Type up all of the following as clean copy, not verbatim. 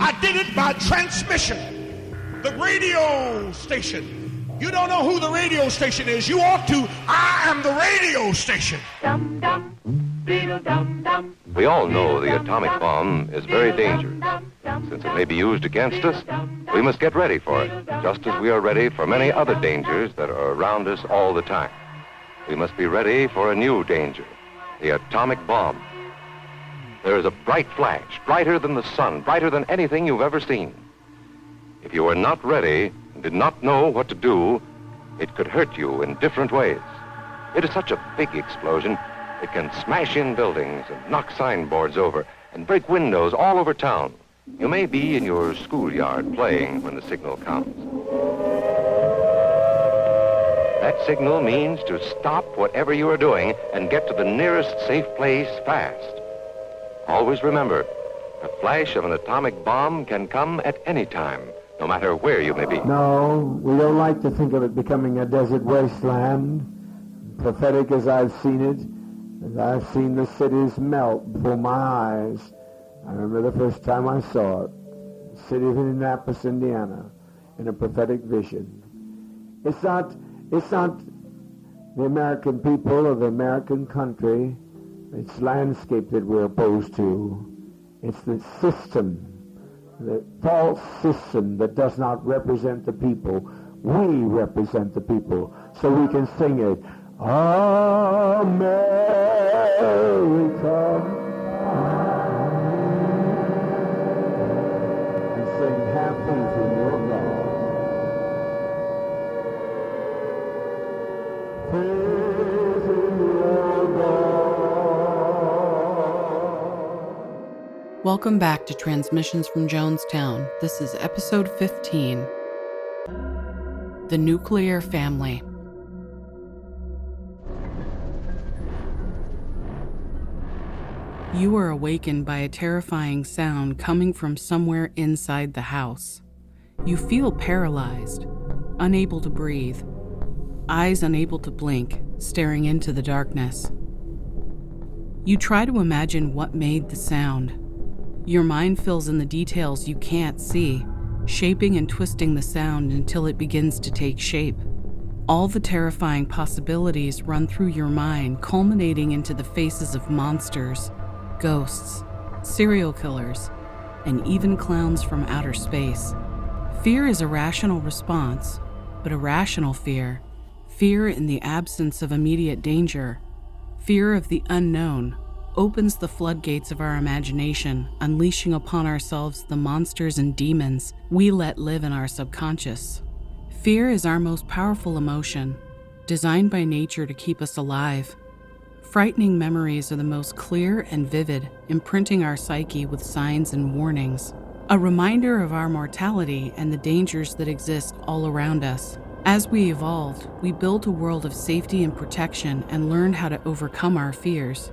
I did it by transmission. The radio station. You don't know who the radio station is. You ought to. I am the radio station. Dum dum, diddle dum dum. We all know the atomic bomb is very dangerous. Since it may be used against us, we must get ready for it, just as we are ready for many other dangers that are around us all the time. We must be ready for a new danger, the atomic bomb. There is a bright flash, brighter than the sun, brighter than anything you've ever seen. If you are not ready and did not know what to do, it could hurt you in different ways. It is such a big explosion, it can smash in buildings and knock signboards over and break windows all over town. You may be in your schoolyard playing when the signal comes. That signal means to stop whatever you are doing and get to the nearest safe place fast. Always remember, the flash of an atomic bomb can come at any time, no matter where you may be. No, we don't like to think of it becoming a desert wasteland. Prophetic as I've seen it, as I've seen the cities melt before my eyes. I remember the first time I saw it, the city of Indianapolis, Indiana, in a prophetic vision. It's not the American people or the American country, it's landscape that we're opposed to. It's the system, the false system that does not represent the people. We represent the people, so we can sing it. America. And sing "Have faith in your God." Faith in your God. Welcome back to Transmissions from Jonestown. This is episode 15, The Nuclear Family. You are awakened by a terrifying sound coming from somewhere inside the house. You feel paralyzed, unable to breathe, eyes unable to blink, staring into the darkness. You try to imagine what made the sound. Your mind fills in the details you can't see, shaping and twisting the sound until it begins to take shape. All the terrifying possibilities run through your mind, culminating into the faces of monsters, ghosts, serial killers, and even clowns from outer space. Fear is a rational response, but a rational fear, fear in the absence of immediate danger, fear of the unknown, opens the floodgates of our imagination, unleashing upon ourselves the monsters and demons we let live in our subconscious. Fear is our most powerful emotion, designed by nature to keep us alive. Frightening memories are the most clear and vivid, imprinting our psyche with signs and warnings, a reminder of our mortality and the dangers that exist all around us. As we evolved, we built a world of safety and protection and learned how to overcome our fears.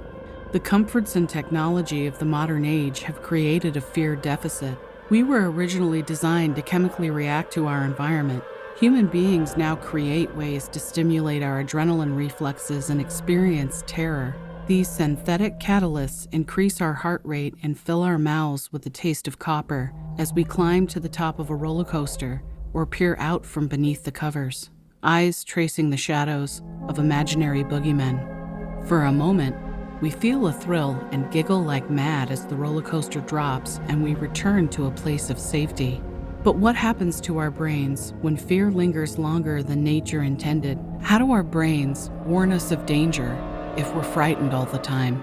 The comforts and technology of the modern age have created a fear deficit. We were originally designed to chemically react to our environment. Human beings now create ways to stimulate our adrenaline reflexes and experience terror. These synthetic catalysts increase our heart rate and fill our mouths with the taste of copper as we climb to the top of a roller coaster or peer out from beneath the covers, eyes tracing the shadows of imaginary boogeymen. For a moment, we feel a thrill and giggle like mad as the roller coaster drops and we return to a place of safety. But what happens to our brains when fear lingers longer than nature intended? How do our brains warn us of danger if we're frightened all the time?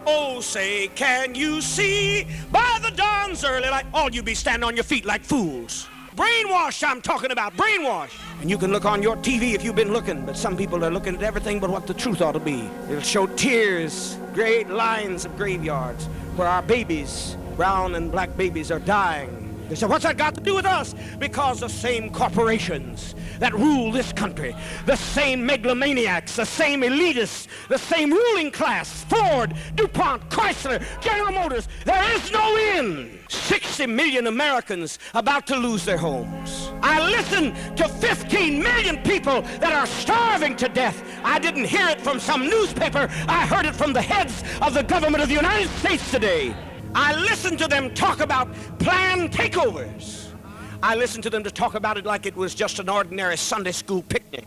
Oh, say, can you see by the dawn's early light? All you be standing on your feet like fools. Brainwash, I'm talking about, brainwash. And you can look on your TV if you've been looking, but some people are looking at everything but what the truth ought to be. It'll show tears, great lines of graveyards where our babies, brown and black babies, are dying. They say, what's that got to do with us? Because the same corporations that rule this country, the same megalomaniacs, the same elitists, the same ruling class, Ford, DuPont, Chrysler, General Motors, there is no end. 60 million Americans about to lose their homes. I listen to 15 million people that are starving to death. I didn't hear it from some newspaper. I heard it from the heads of the government of the United States today. I listen to them talk about planned takeovers. I listen to them to talk about it like it was just an ordinary Sunday school picnic.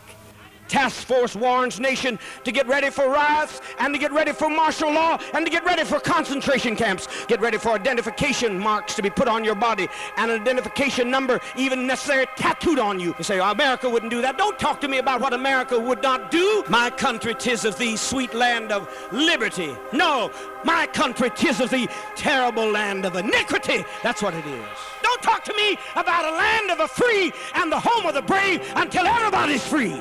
Task force warns nation to get ready for riots and to get ready for martial law and to get ready for concentration camps. Get ready for identification marks to be put on your body and an identification number even necessary tattooed on you. You say, oh, America wouldn't do that. Don't talk to me about what America would not do. My country, 'tis of thee, sweet land of liberty. No, my country, 'tis of thee, terrible land of iniquity. That's what it is. Don't talk to me about a land of the free and the home of the brave until everybody's free.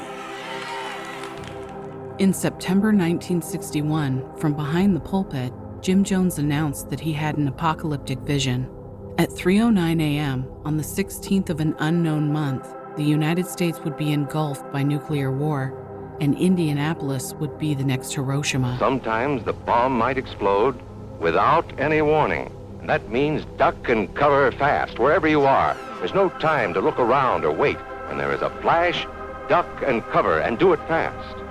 In September 1961, from behind the pulpit, Jim Jones announced that he had an apocalyptic vision. At 3:09 a.m. on the 16th of an unknown month, the United States would be engulfed by nuclear war, and Indianapolis would be the next Hiroshima. Sometimes the bomb might explode without any warning. And that means duck and cover fast, wherever you are. There's no time to look around or wait. When there is a flash, duck and cover, and do it fast.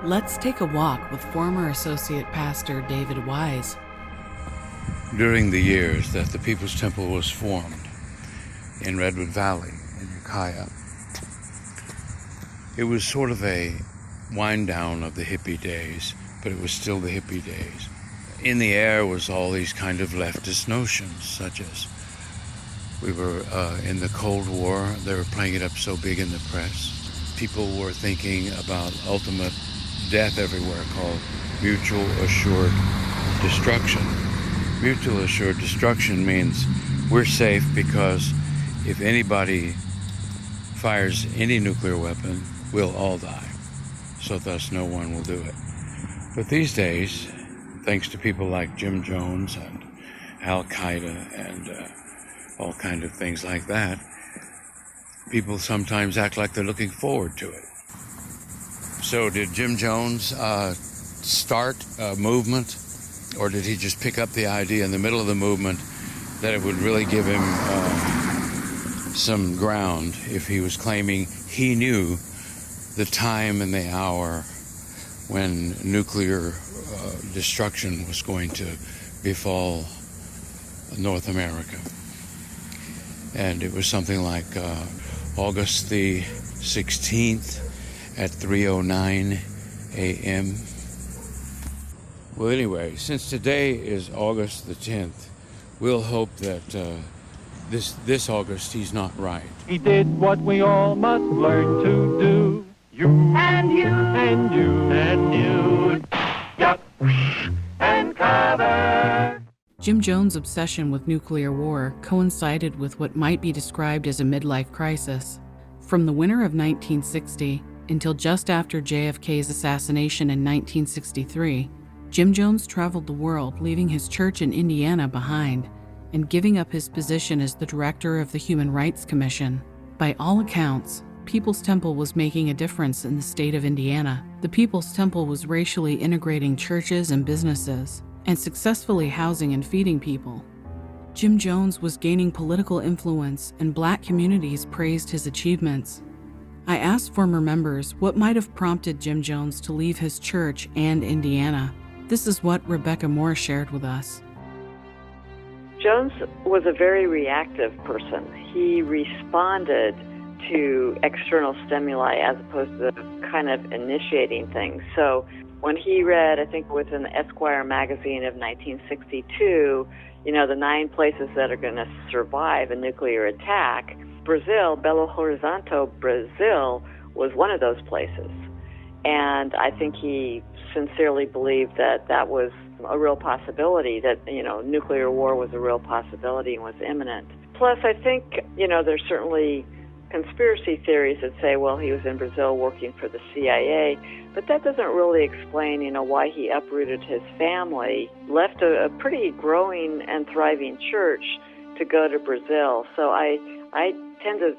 Let's take a walk with former Associate Pastor David Wise. During the years that the People's Temple was formed in Redwood Valley, in Ukiah, it was sort of a wind down of the hippie days, but it was still the hippie days. In the air was all these kind of leftist notions, such as we were in the Cold War. They were playing it up so big in the press. People were thinking about ultimate death everywhere, called mutual assured destruction. Mutual assured destruction means we're safe because if anybody fires any nuclear weapon, we'll all die. So thus no one will do it. But these days, thanks to people like Jim Jones and Al-Qaeda and all kind of things like that, people sometimes act like they're looking forward to it. So did Jim Jones start a movement, or did he just pick up the idea in the middle of the movement that it would really give him some ground if he was claiming he knew the time and the hour when nuclear destruction was going to befall North America? And it was something like August the 16th at 3:09 a.m. Well, anyway, since today is August the 10th, we'll hope that this August he's not right. He did what we all must learn to do. You and you and you and you. Duck and cover. Jim Jones' obsession with nuclear war coincided with what might be described as a midlife crisis. From the winter of 1960 until just after JFK's assassination in 1963, Jim Jones traveled the world, leaving his church in Indiana behind and giving up his position as the director of the Human Rights Commission. By all accounts, People's Temple was making a difference in the state of Indiana. The People's Temple was racially integrating churches and businesses and successfully housing and feeding people. Jim Jones was gaining political influence, and Black communities praised his achievements. I asked former members what might have prompted Jim Jones to leave his church and Indiana. This is what Rebecca Moore shared with us. Jones was a very reactive person. He responded to external stimuli as opposed to kind of initiating things. So when he read, I think it was in the Esquire magazine of 1962, the 9 places that are going to survive a nuclear attack, Brazil, Belo Horizonte, Brazil, was one of those places. And I think he sincerely believed that that was a real possibility, that, nuclear war was a real possibility and was imminent. Plus, I think, there's certainly conspiracy theories that say, well, he was in Brazil working for the CIA, but that doesn't really explain, why he uprooted his family, left a pretty growing and thriving church to go to Brazil. So I tend to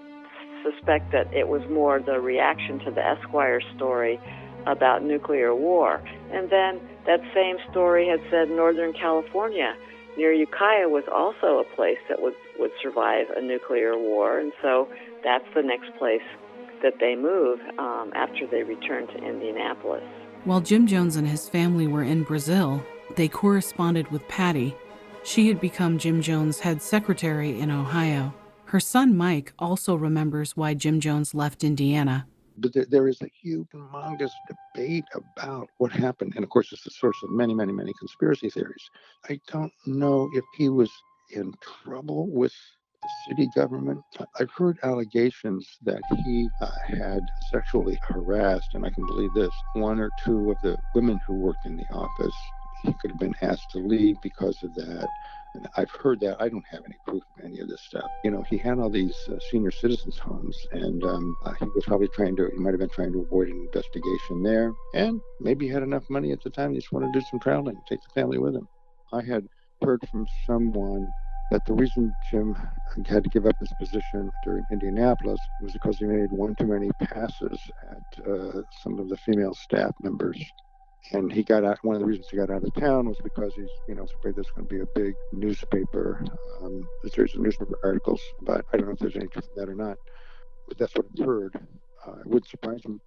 suspect that it was more the reaction to the Esquire story about nuclear war. And then that same story had said Northern California near Ukiah was also a place that would survive a nuclear war, and so that's the next place that they move after they return to Indianapolis. While Jim Jones and his family were in Brazil, they corresponded with Patty. She had become Jim Jones' head secretary in Ohio. Her son Mike also remembers why Jim Jones left Indiana. But there is a humongous debate about what happened. And of course, it's the source of many, many, many conspiracy theories. I don't know if he was in trouble with the city government. I've heard allegations that he had sexually harassed, and I can believe this, one or two of the women who worked in the office. He could have been asked to leave because of that. And I've heard that. I don't have any proof of any of this stuff. You know, he had all these senior citizens' homes, and he was probably he might have been trying to avoid an investigation there. And maybe he had enough money at the time, he just wanted to do some traveling, take the family with him. I had heard from someone that the reason Jim had to give up his position during Indianapolis was because he made one too many passes at some of the female staff members. And he got out. One of the reasons he got out of town was because he's, afraid there's going to be a big newspaper, a series of newspaper articles. But I don't know if there's any truth in that or not. But that's what I've heard. It wouldn't surprise me.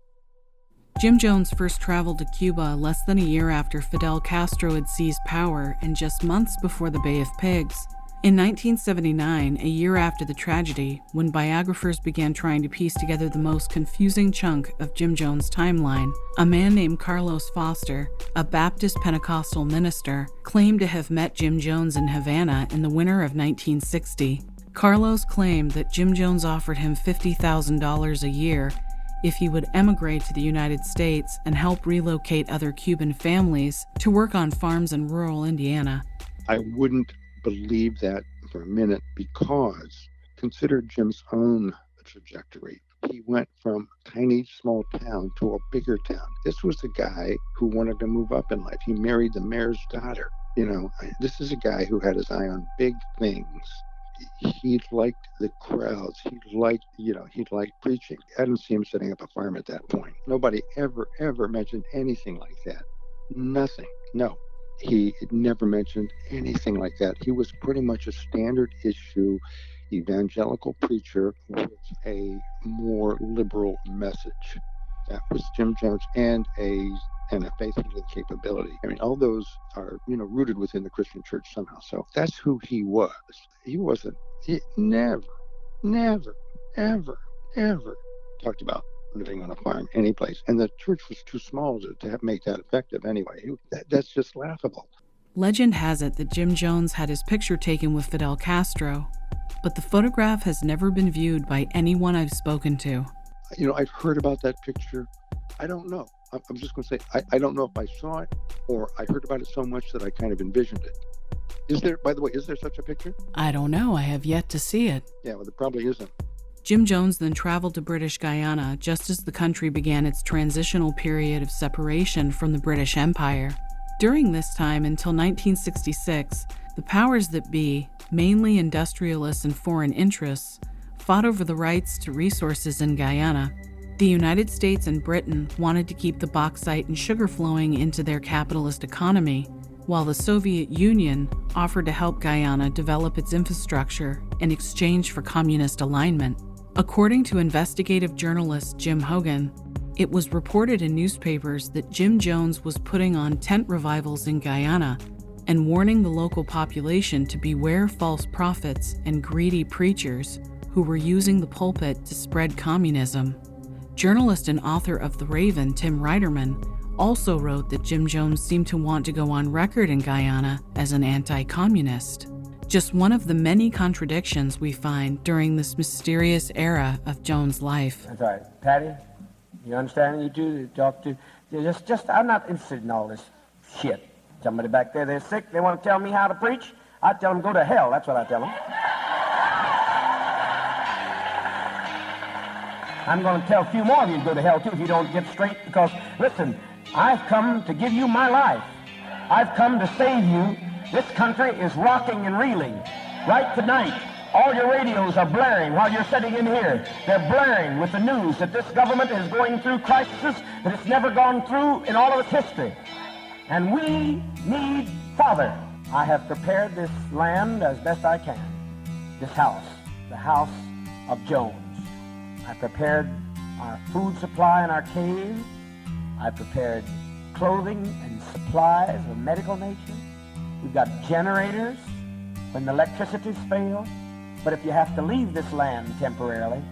Jim Jones first traveled to Cuba less than a year after Fidel Castro had seized power and just months before the Bay of Pigs. In 1979, a year after the tragedy, when biographers began trying to piece together the most confusing chunk of Jim Jones' timeline, a man named Carlos Foster, a Baptist Pentecostal minister, claimed to have met Jim Jones in Havana in the winter of 1960. Carlos claimed that Jim Jones offered him $50,000 a year if he would emigrate to the United States and help relocate other Cuban families to work on farms in rural Indiana. I wouldn't believe that for a minute, because consider Jim's own trajectory. He went from a tiny small town to a bigger town. This was the guy who wanted to move up in life. He married the mayor's daughter. This is a guy who had his eye on big things. He liked the crowds. He liked preaching. I didn't see him setting up a farm at that point. Nobody ever mentioned anything like that. Nothing. No. He never mentioned anything like that. He was pretty much a standard issue evangelical preacher with a more liberal message. That was Jim Jones, and a faith healing capability. I mean, all those are, rooted within the Christian church somehow. So that's who he was. He never, ever talked about living on a farm any place. And the church was too small to make that effective anyway. That's just laughable. Legend has it that Jim Jones had his picture taken with Fidel Castro, but the photograph has never been viewed by anyone I've spoken to. I've heard about that picture. I don't know. I'm just going to say, I don't know if I saw it or I heard about it so much that I kind of envisioned it. Is there such a picture? I don't know. I have yet to see it. Yeah, well, there probably isn't. Jim Jones then traveled to British Guyana just as the country began its transitional period of separation from the British Empire. During this time, until 1966, the powers that be, mainly industrialists and foreign interests, fought over the rights to resources in Guyana. The United States and Britain wanted to keep the bauxite and sugar flowing into their capitalist economy, while the Soviet Union offered to help Guyana develop its infrastructure in exchange for communist alignment. According to investigative journalist Jim Hogan, it was reported in newspapers that Jim Jones was putting on tent revivals in Guyana and warning the local population to beware false prophets and greedy preachers who were using the pulpit to spread communism. Journalist and author of The Raven, Tim Reiterman, also wrote that Jim Jones seemed to want to go on record in Guyana as an anti-communist. Just one of the many contradictions we find during this mysterious era of Jones' life. That's right. Patty, you understand? You two talk to... I'm not interested in all this shit. Somebody back there, they're sick, they want to tell me how to preach. I tell them, go to hell. That's what I tell them. I'm going to tell a few more of you to go to hell, too, if you don't get straight. Because, listen, I've come to give you my life. I've come to save you. This country is rocking and reeling. Right tonight, all your radios are blaring while you're sitting in here. They're blaring with the news that this government is going through crises that it's never gone through in all of its history. And we need Father. I have prepared this land as best I can. This house, the house of Jones. I prepared our food supply in our cave. I prepared clothing and supplies of medical nature. We've got generators. when the electricity's failed. But if you have to leave this land temporarily,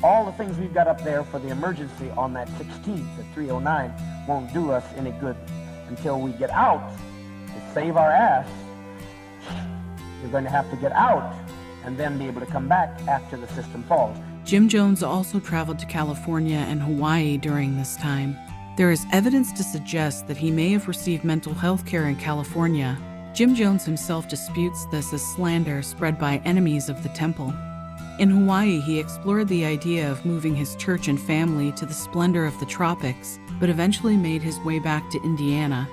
all the things we've got up there for the emergency on that 16th at 309 won't do us any good until we get out to save our ass. You're going to have to get out and then be able to come back after the system falls. Jim Jones also traveled to California and Hawaii during this time. There is evidence to suggest that he may have received mental health care in California. Jim Jones himself disputes this as slander spread by enemies of the temple. In Hawaii, he explored the idea of moving his church and family to the splendor of the tropics, but eventually made his way back to Indiana.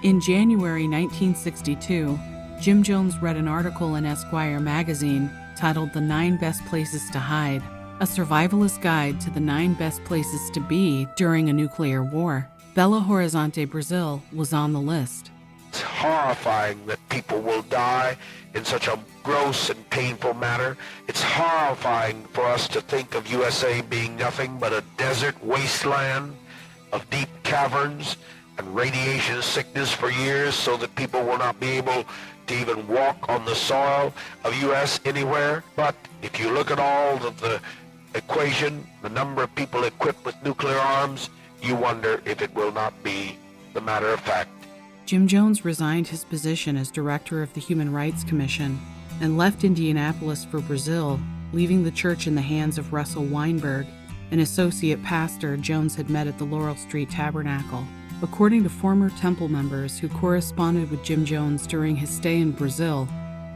In January 1962, Jim Jones read an article in Esquire magazine titled "The 9 Best Places to Hide," a survivalist guide to the 9 best places to be during a nuclear war. Belo Horizonte, Brazil was on the list. It's horrifying that people will die in such a gross and painful manner. It's horrifying for us to think of USA being nothing but a desert wasteland of deep caverns and radiation sickness for years so that people will not be able to even walk on the soil of U.S. anywhere. But if you look at all of the equation, the number of people equipped with nuclear arms, you wonder if it will not be the matter of fact. Jim Jones resigned his position as director of the Human Rights Commission and left Indianapolis for Brazil, leaving the church in the hands of Russell Weinberg, an associate pastor Jones had met at the Laurel Street Tabernacle. According to former temple members who corresponded with Jim Jones during his stay in Brazil,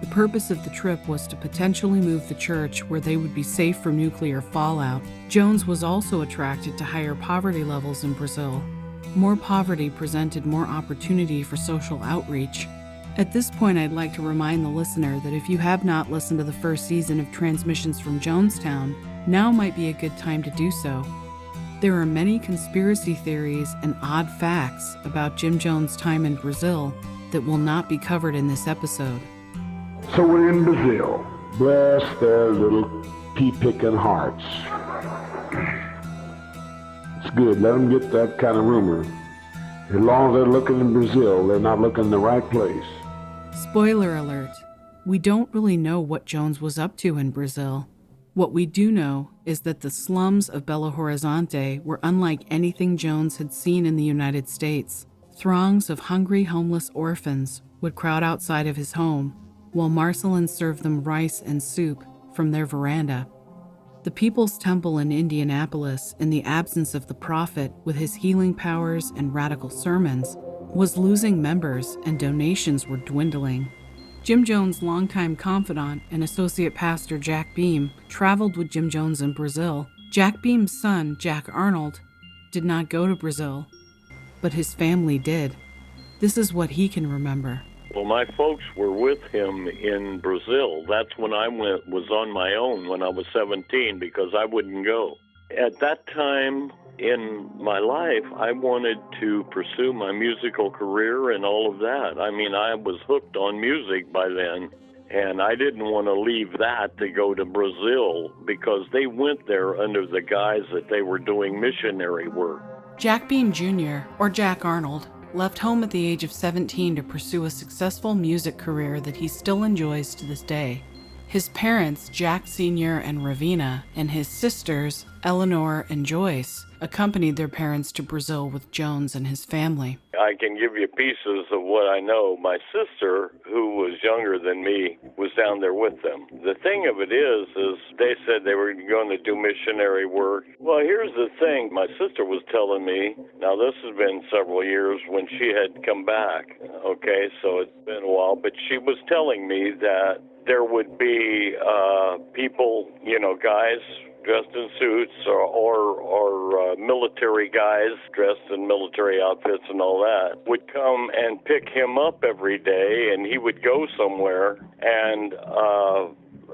the purpose of the trip was to potentially move the church where they would be safe from nuclear fallout. Jones was also attracted to higher poverty levels in Brazil. More poverty presented more opportunity for social outreach. At this point, I'd like to remind the listener that if you have not listened to the first season of Transmissions from Jonestown, now might be a good time to do so. There are many conspiracy theories and odd facts about Jim Jones' time in Brazil that will not be covered in this episode. So we're in Brazil. Bless their little pea-picking hearts. It's good. Let them get that kind of rumor. As long as they're looking in Brazil, they're not looking in the right place. Spoiler alert. We don't really know what Jones was up to in Brazil. What we do know is that the slums of Belo Horizonte were unlike anything Jones had seen in the United States. Throngs of hungry, homeless orphans would crowd outside of his home, while Marcelin served them rice and soup from their veranda. The People's Temple in Indianapolis, in the absence of the prophet with his healing powers and radical sermons, was losing members and donations were dwindling. Jim Jones' longtime confidant and associate pastor Jack Beam traveled with Jim Jones in Brazil. Jack Beam's son, Jack Arnold, did not go to Brazil, but his family did. This is what he can remember. Well, my folks were with him in Brazil. That's when I was on my own when I was 17 because I wouldn't go. At that time in my life, I wanted to pursue my musical career and all of that. I mean, I was hooked on music by then, and I didn't want to leave that to go to Brazil because they went there under the guise that they were doing missionary work. Jack Beam Jr., or Jack Arnold, left home at the age of 17 to pursue a successful music career that he still enjoys to this day. His parents, Jack Sr. and Ravina, and his sisters, Eleanor and Joyce, accompanied their parents to Brazil with Jones and his family. I can give you pieces of what I know. My sister, who was younger than me, was down there with them. The thing of it is they said they were going to do missionary work. Well, here's the thing. My sister was telling me, now this has been several years when she had come back, okay, so it's been a while, but she was telling me that there would be people, guys dressed in suits or military guys dressed in military outfits and all that would come and pick him up every day, and he would go somewhere, and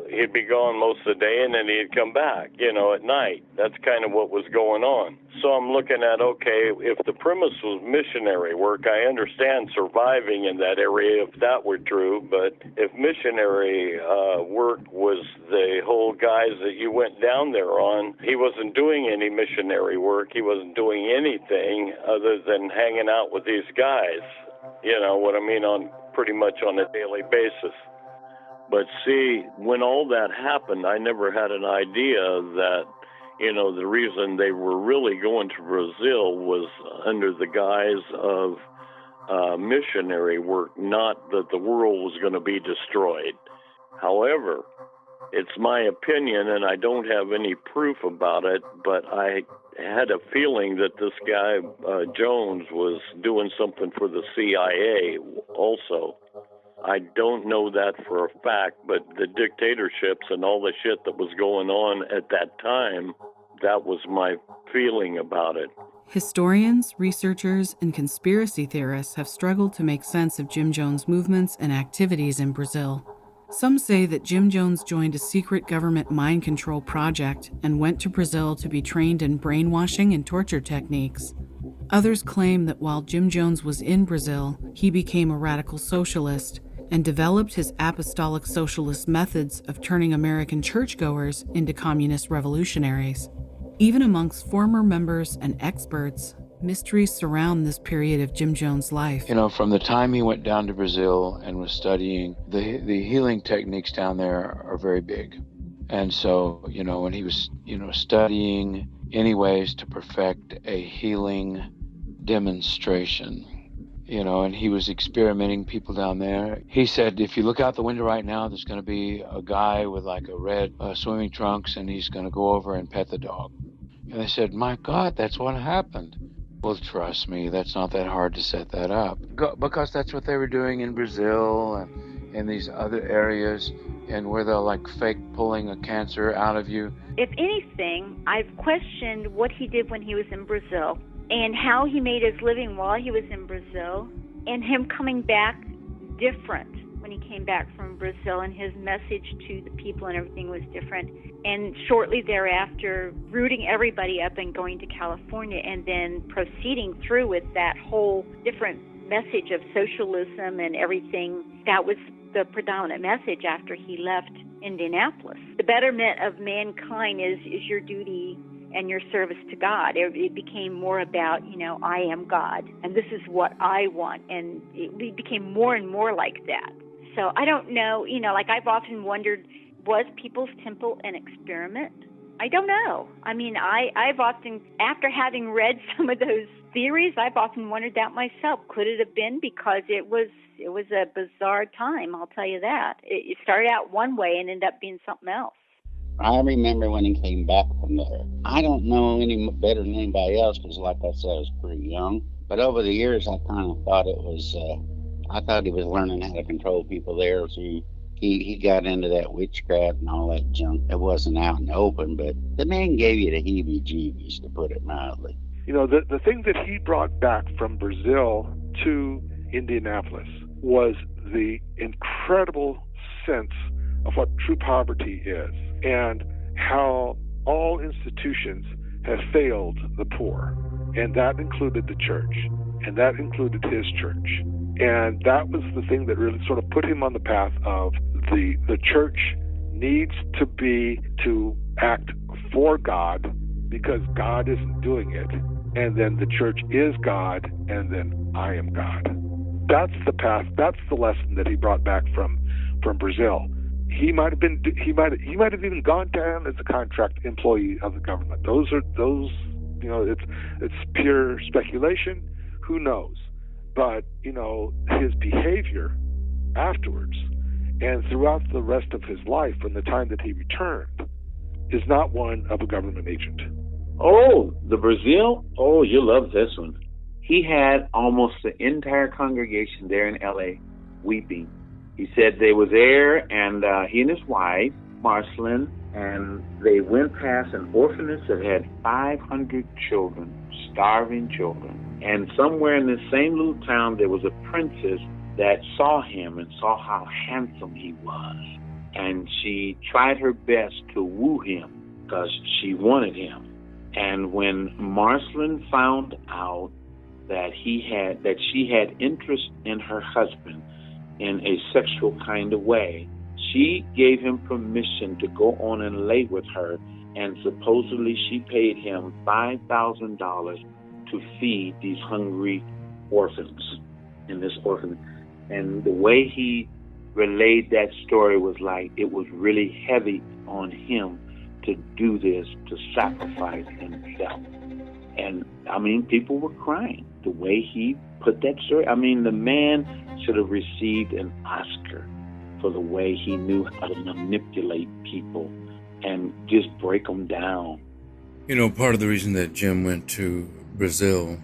he'd be gone most of the day, and then he'd come back, at night. That's kind of what was going on. So I'm looking at, okay, if the premise was missionary work, I understand surviving in that area if that were true, but if missionary work was the whole guise that you went down there on, he wasn't doing any missionary work. He wasn't doing anything other than hanging out with these guys, you know what I mean, on pretty much on a daily basis. But see, when all that happened, I never had an idea that, the reason they were really going to Brazil was under the guise of missionary work, not that the world was going to be destroyed. However, it's my opinion, and I don't have any proof about it, but I had a feeling that this guy, Jones, was doing something for the CIA also. I don't know that for a fact, but the dictatorships and all the shit that was going on at that time, that was my feeling about it. Historians, researchers, and conspiracy theorists have struggled to make sense of Jim Jones' movements and activities in Brazil. Some say that Jim Jones joined a secret government mind control project and went to Brazil to be trained in brainwashing and torture techniques. Others claim that while Jim Jones was in Brazil, he became a radical socialist and developed his apostolic socialist methods of turning American churchgoers into communist revolutionaries. Even amongst former members and experts, mysteries surround this period of Jim Jones' life. From the time he went down to Brazil and was studying, the healing techniques down there are very big. And so, when he was, studying any ways to perfect a healing demonstration, and he was experimenting people down there. He said, if you look out the window right now, there's going to be a guy with like a red swimming trunks, and he's going to go over and pet the dog. And they said, my God, that's what happened. Well, trust me, that's not that hard to set that up. Because that's what they were doing in Brazil and in these other areas, and where they'll like fake pulling a cancer out of you. If anything, I've questioned what he did when he was in Brazil and how he made his living while he was in Brazil, and him coming back different when he came back from Brazil, and his message to the people and everything was different. And shortly thereafter, rooting everybody up and going to California, and then proceeding through with that whole different message of socialism and everything. That was the predominant message after he left Indianapolis. The betterment of mankind is your duty and your service to God. It became more about, I am God, and this is what I want, and it became more and more like that. So I don't know, I've often wondered, was People's Temple an experiment? I don't know. I mean, I've often, after having read some of those theories, I've often wondered that myself. Could it have been? Because it was a bizarre time, I'll tell you that. It started out one way and ended up being something else. I remember when he came back from there. I don't know any better than anybody else because, like I said, I was pretty young. But over the years, I kind of thought it was, I thought he was learning how to control people there. So he got into that witchcraft and all that junk. It wasn't out in the open, but the man gave you the heebie-jeebies, to put it mildly. The thing that he brought back from Brazil to Indianapolis was the incredible sense of what true poverty is, and how all institutions have failed the poor. And that included the church, and that included his church. And that was the thing that really sort of put him on the path of the church needs to act for God because God isn't doing it. And then the church is God, and then I am God. That's the path. That's the lesson that he brought back from Brazil. He might have even gone down as a contract employee of the government. It's pure speculation. Who knows? But his behavior afterwards and throughout the rest of his life, from the time that he returned, is not one of a government agent. Oh, the Brazil? Oh, you love this one. He had almost the entire congregation there in L.A. weeping. He said they were there, and he and his wife, Marceline, and they went past an orphanage that had 500 children, starving children. And somewhere in this same little town, there was a princess that saw him and saw how handsome he was. And she tried her best to woo him because she wanted him. And when Marceline found out that she had interest in her husband in a sexual kind of way, she gave him permission to go on and lay with her, and supposedly she paid him $5,000 to feed these hungry orphans in this orphanage. And the way he relayed that story was like it was really heavy on him to do this, to sacrifice himself. And, I mean, people were crying the way he put that story. I mean, the man should have received an Oscar for the way he knew how to manipulate people and just break them down. You know, part of the reason that Jim went to Brazil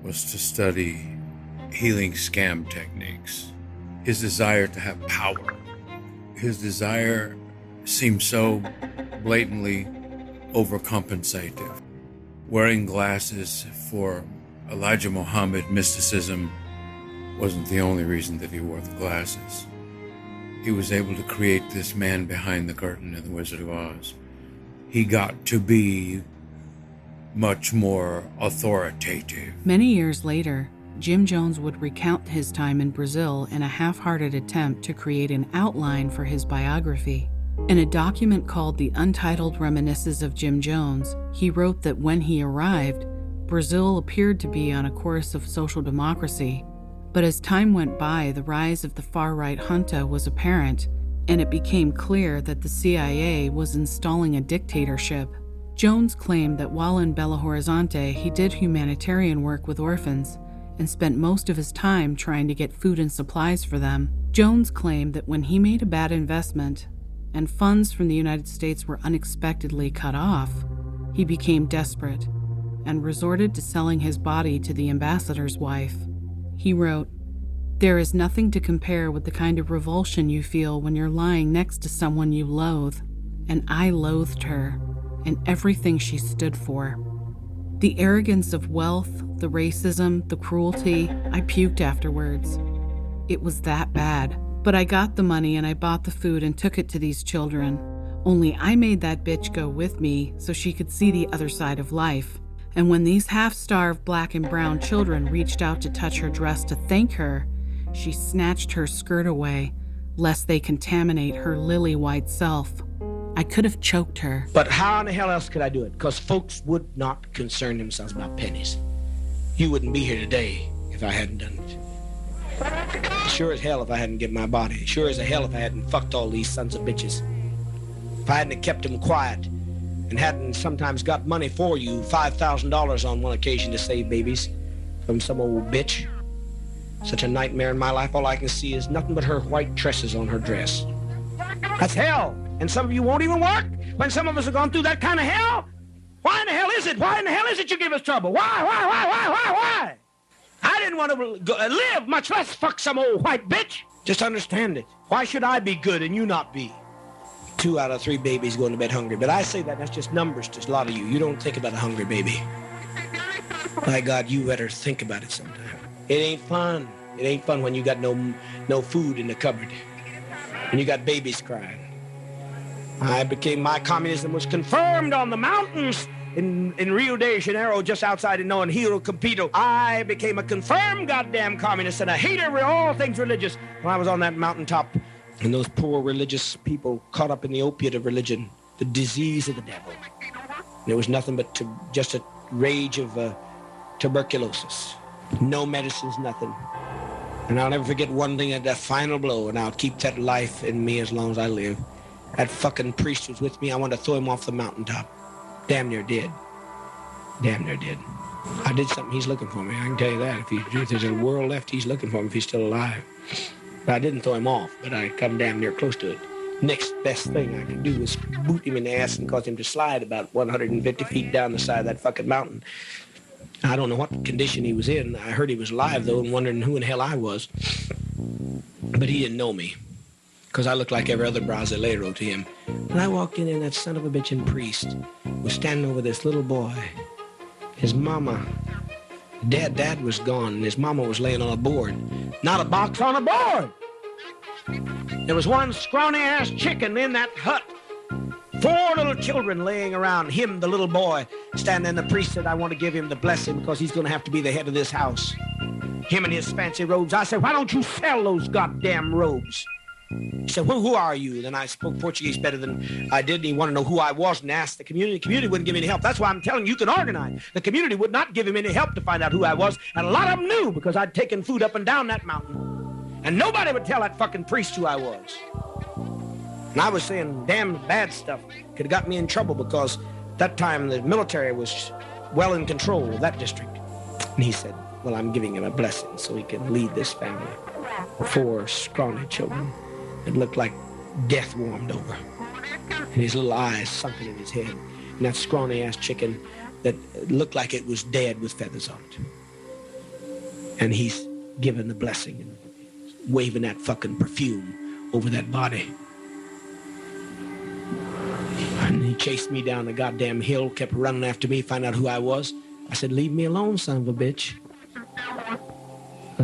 was to study healing scam techniques. His desire to have power. His desire seemed so blatantly overcompensative. Wearing glasses for Elijah Muhammad mysticism wasn't the only reason that he wore the glasses. He was able to create this man behind the curtain in The Wizard of Oz. He got to be much more authoritative. Many years later, Jim Jones would recount his time in Brazil in a half-hearted attempt to create an outline for his biography. In a document called The Untitled Reminiscences of Jim Jones, he wrote that when he arrived, Brazil appeared to be on a course of social democracy. But as time went by, the rise of the far-right junta was apparent, and it became clear that the CIA was installing a dictatorship. Jones claimed that while in Belo Horizonte, he did humanitarian work with orphans and spent most of his time trying to get food and supplies for them. Jones claimed that when he made a bad investment and funds from the United States were unexpectedly cut off, he became desperate and resorted to selling his body to the ambassador's wife. He wrote, "There is nothing to compare with the kind of revulsion you feel when you're lying next to someone you loathe, and I loathed her and everything she stood for. The arrogance of wealth, the racism, the cruelty, I puked afterwards. It was that bad. But I got the money and I bought the food and took it to these children. Only I made that bitch go with me so she could see the other side of life. And when these half-starved black and brown children reached out to touch her dress to thank her, she snatched her skirt away, lest they contaminate her lily-white self. I could have choked her." But how in the hell else could I do it? Because folks would not concern themselves about pennies. You wouldn't be here today if I hadn't done it. Sure as hell if I hadn't given my body. Sure as hell if I hadn't fucked all these sons of bitches. If I hadn't kept them quiet and hadn't sometimes got money for you, $5,000 on one occasion to save babies from some old bitch. Such a nightmare in my life, all I can see is nothing but her white tresses on her dress. That's hell. And some of you won't even work when some of us have gone through that kind of hell. Why in the hell is it? Why in the hell is it you give us trouble? Why? I didn't want to live, much less fuck some old white bitch. Just understand it. Why should I be good and you not be? 2 out of 3 babies going to bed hungry. But I say that's just numbers to a lot of you. You don't think about a hungry baby. My God, you better think about it sometime. It ain't fun. It ain't fun when you got no food in the cupboard. And you got babies crying. My communism was confirmed on the mountains in Rio de Janeiro, just outside of Rio Campito. I became a confirmed goddamn communist and a hater of all things religious when I was on that mountaintop. And those poor religious people caught up in the opiate of religion, the disease of the devil. And it was nothing but just a rage of tuberculosis. No medicines, nothing. And I'll never forget one thing, that final blow, and I'll keep that life in me as long as I live. That fucking priest was with me. I wanted to throw him off the mountaintop. Damn near did. I did something. He's looking for me. I can tell you that. If there's a world left, he's looking for me if he's still alive. But I didn't throw him off, but I come damn near close to it. Next best thing I could do was boot him in the ass and cause him to slide about 150 feet down the side of that fucking mountain. I don't know what condition he was in. I heard he was alive, though, and wondering who in hell I was. But he didn't know me, because I looked like every other Brasileiro to him. And I walked in, and that son of a bitchin' priest was standing over this little boy. His mama, dad was gone, and his mama was laying on a board. Not a box, on a board! There was one scrawny-ass chicken in that hut. 4 little children laying around him, the little boy, standing. And the priest said, I want to give him the blessing because he's going to have to be the head of this house. Him and his fancy robes. I said, why don't you sell those goddamn robes? He said, well, who are you? Then I spoke Portuguese better than I did, and he wanted to know who I was and asked the community. The community wouldn't give me any help. That's why I'm telling you, you can organize. The community would not give him any help to find out who I was, and a lot of them knew because I'd taken food up and down that mountain. And nobody would tell that fucking priest who I was. And I was saying damn bad stuff. Could have got me in trouble because at that time the military was well in control of that district. And he said, well, I'm giving him a blessing so he can lead this family. 4 scrawny children. It looked like death warmed over. And his little eyes sunken in his head. And that scrawny-ass chicken that looked like it was dead with feathers on it. And he's giving the blessing and waving that fucking perfume over that body. And he chased me down the goddamn hill, kept running after me, find out who I was. I said, leave me alone, son of a bitch.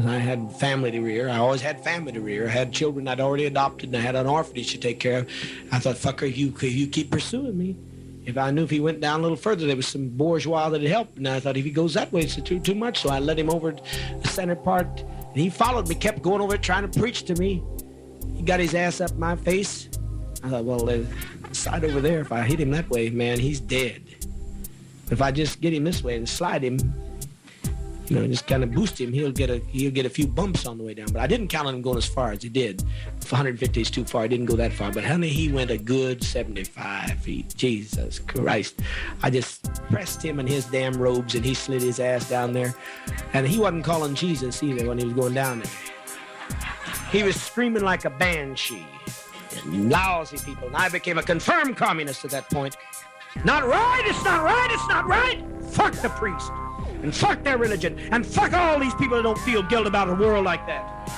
I had family to rear. I always had family to rear. I had children I'd already adopted, and I had an orphanage to take care of. I thought, fucker, you keep pursuing me. If I knew if he went down a little further, there was some bourgeois that'd help. And I thought, if he goes that way, it's too much. So I let him over the center part. And he followed me, kept going over it, trying to preach to me. He got his ass up my face. I thought, well, the side over there, if I hit him that way, man, he's dead. If I just get him this way and slide him, just kind of boost him, he'll get a few bumps on the way down. But I didn't count on him going as far as he did. 150 is too far. He didn't go that far. But honey, he went a good 75 feet. Jesus Christ. I just pressed him in his damn robes and he slid his ass down there. And he wasn't calling Jesus either when he was going down there. He was screaming like a banshee. Lousy people. And I became a confirmed communist at that point. Not right, it's not right, it's not right. Fuck the priest. And fuck their religion. And fuck all these people that don't feel guilt about a world like that.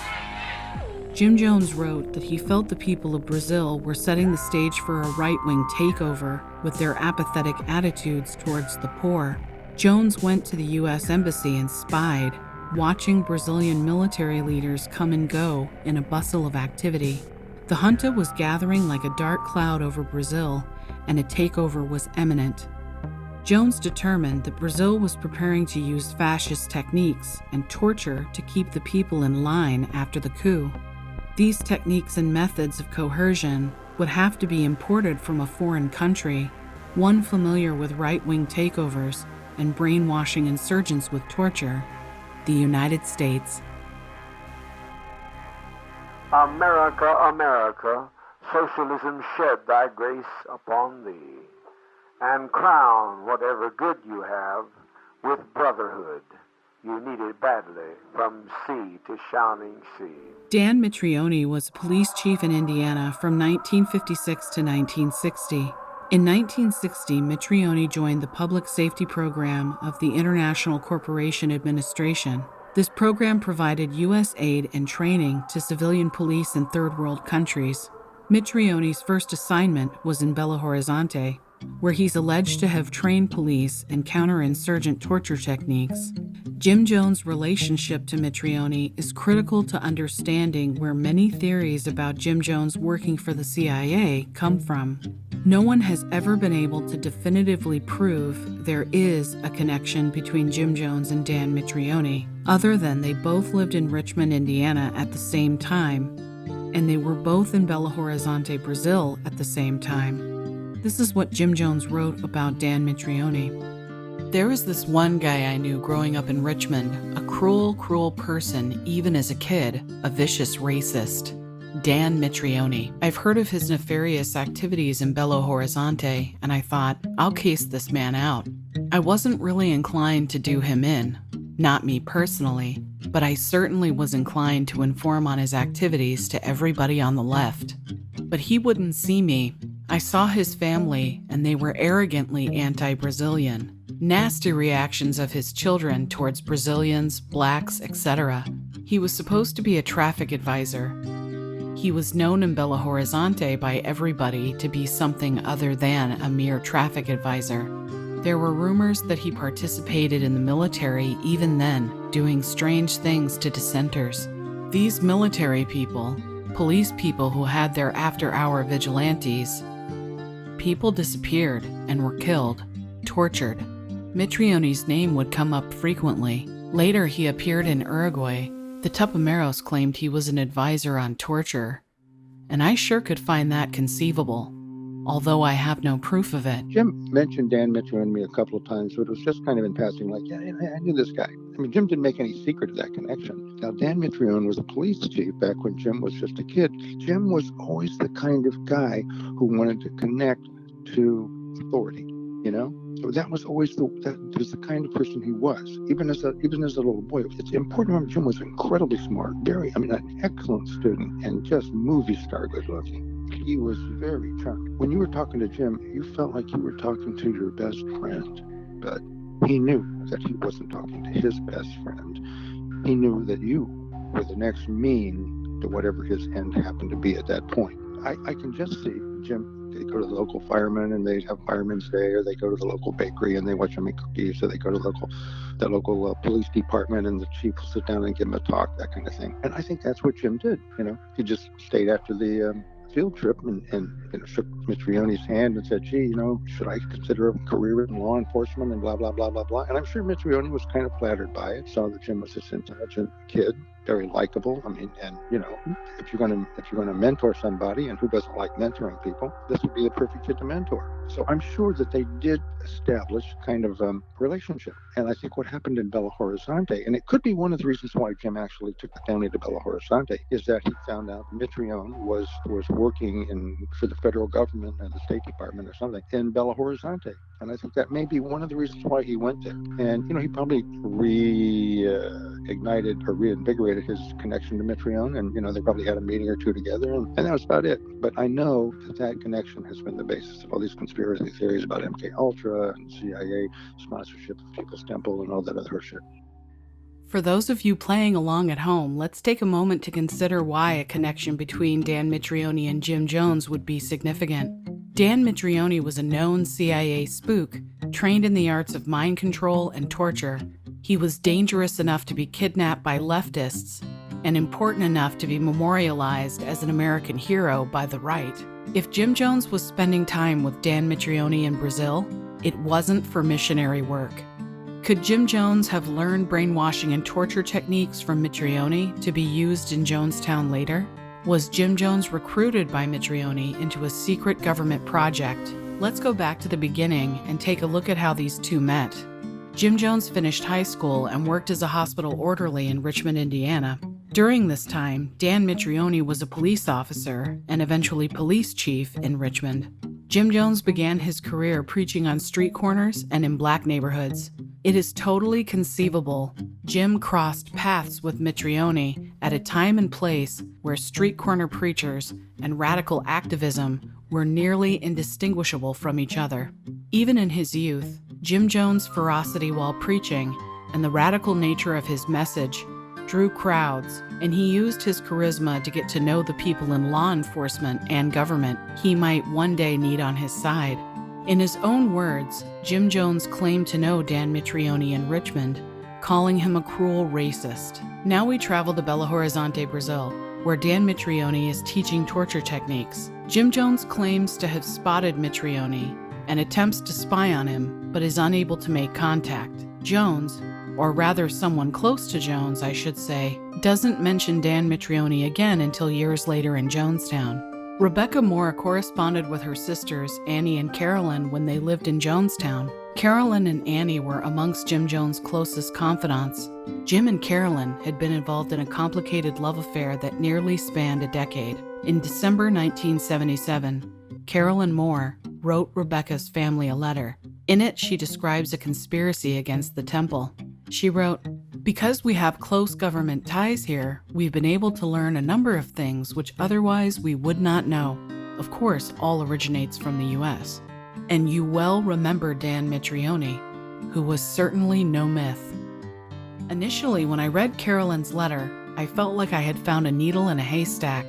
Jim Jones wrote that he felt the people of Brazil were setting the stage for a right-wing takeover with their apathetic attitudes towards the poor. Jones went to the U.S. Embassy and spied, watching Brazilian military leaders come and go in a bustle of activity. The junta was gathering like a dark cloud over Brazil, and a takeover was imminent. Jones determined that Brazil was preparing to use fascist techniques and torture to keep the people in line after the coup. These techniques and methods of coercion would have to be imported from a foreign country, one familiar with right-wing takeovers and brainwashing insurgents with torture, the United States. America, America, socialism shed thy grace upon thee, and crown whatever good you have with brotherhood. You need it badly from sea to shining sea. Dan Mitrione was a police chief in Indiana from 1956 to 1960. In 1960, Mitrione joined the public safety program of the International Corporation Administration. This program provided U.S. aid and training to civilian police in third world countries. Mitrione's first assignment was in Belo Horizonte, where he's alleged to have trained police in counterinsurgent torture techniques. Jim Jones' relationship to Mitrione is critical to understanding where many theories about Jim Jones working for the CIA come from. No one has ever been able to definitively prove there is a connection between Jim Jones and Dan Mitrione, other than they both lived in Richmond, Indiana at the same time, and they were both in Belo Horizonte, Brazil at the same time. This is what Jim Jones wrote about Dan Mitrione. There was this one guy I knew growing up in Richmond, a cruel, cruel person, even as a kid, a vicious racist. Dan Mitrione. I've heard of his nefarious activities in Belo Horizonte, and I thought, I'll case this man out. I wasn't really inclined to do him in, not me personally, but I certainly was inclined to inform on his activities to everybody on the left. But he wouldn't see me. I saw his family, and they were arrogantly anti-Brazilian. Nasty reactions of his children towards Brazilians, blacks, etc. He was supposed to be a traffic advisor. He was known in Belo Horizonte by everybody to be something other than a mere traffic advisor. There were rumors that he participated in the military even then, doing strange things to dissenters. These military people, police people who had their after-hour vigilantes, people disappeared and were killed, tortured. Mitrione's name would come up frequently. Later he appeared in Uruguay. The Tupameros claimed he was an advisor on torture, and I sure could find that conceivable. although I have no proof of it. Jim mentioned Dan Mitrione to me a couple of times, but it was just kind of in passing, like, yeah, I knew this guy. I mean, Jim didn't make any secret of that connection. Now, Dan Mitrione was a police chief back when Jim was just a kid. Jim was always the kind of guy who wanted to connect to authority, you know? So that was always the kind of person he was, even as a little boy. It's important to remember Jim was incredibly smart, an excellent student, and just movie star good looking. He was very charming. When you were talking to Jim, you felt like you were talking to your best friend, but he knew that he wasn't talking to his best friend. He knew that you were the next mean to whatever his end happened to be at that point. I can just see Jim. They go to the local firemen and they have Fireman's Day, or they go to the local bakery and they watch them make cookies, or they go to the local police department and the chief will sit down and give them a talk, that kind of thing. And I think that's what Jim did. You know, he just stayed after the field trip and shook Mitrione's hand and said, gee, should I consider a career in law enforcement, and blah, blah, blah, blah, blah. And I'm sure Mitrione was kind of flattered by it, saw that Jim was this intelligent kid, very likable. If you're going to mentor somebody, and who doesn't like mentoring people, this would be the perfect kid to mentor. So I'm sure that they did establish kind of relationship. And I think what happened in Belo Horizonte, and it could be one of the reasons why Jim actually took the family to Belo Horizonte, is that he found out Mitrione was working for the federal government and the State Department or something in Belo Horizonte. And I think that may be one of the reasons why he went there. And, he probably reignited or reinvigorated his connection to Mitrione. And, they probably had a meeting or two together. And that was about it. But I know that connection has been the basis of all these conspiracy theories about MK Ultra and CIA sponsorship of People's Temple and all that other shit. For those of you playing along at home, let's take a moment to consider why a connection between Dan Mitrione and Jim Jones would be significant. Dan Mitrione was a known CIA spook, trained in the arts of mind control and torture. He was dangerous enough to be kidnapped by leftists, and important enough to be memorialized as an American hero by the right. If Jim Jones was spending time with Dan Mitrione in Brazil, it wasn't for missionary work. Could Jim Jones have learned brainwashing and torture techniques from Mitrione to be used in Jonestown later? Was Jim Jones recruited by Mitrione into a secret government project? Let's go back to the beginning and take a look at how these two met. Jim Jones finished high school and worked as a hospital orderly in Richmond, Indiana. During this time, Dan Mitrione was a police officer and eventually police chief in Richmond. Jim Jones began his career preaching on street corners and in black neighborhoods. It is totally conceivable Jim crossed paths with Mitrione at a time and place where street corner preachers and radical activism were nearly indistinguishable from each other. Even in his youth, Jim Jones' ferocity while preaching and the radical nature of his message drew crowds, and he used his charisma to get to know the people in law enforcement and government he might one day need on his side. In his own words, Jim Jones claimed to know Dan Mitrione in Richmond, calling him a cruel racist. Now we travel to Belo Horizonte, Brazil, where Dan Mitrione is teaching torture techniques. Jim Jones claims to have spotted Mitrione and attempts to spy on him, but is unable to make contact. Jones, or rather someone close to Jones, I should say, doesn't mention Dan Mitrione again until years later in Jonestown. Rebecca Moore corresponded with her sisters, Annie and Carolyn, when they lived in Jonestown. Carolyn and Annie were amongst Jim Jones' closest confidants. Jim and Carolyn had been involved in a complicated love affair that nearly spanned a decade. In December 1977, Carolyn Moore wrote Rebecca's family a letter. In it, she describes a conspiracy against the temple. She wrote, "Because we have close government ties here, we've been able to learn a number of things which otherwise we would not know. Of course, all originates from the U.S. And you well remember Dan Mitrione, who was certainly no myth." Initially, when I read Carolyn's letter, I felt like I had found a needle in a haystack.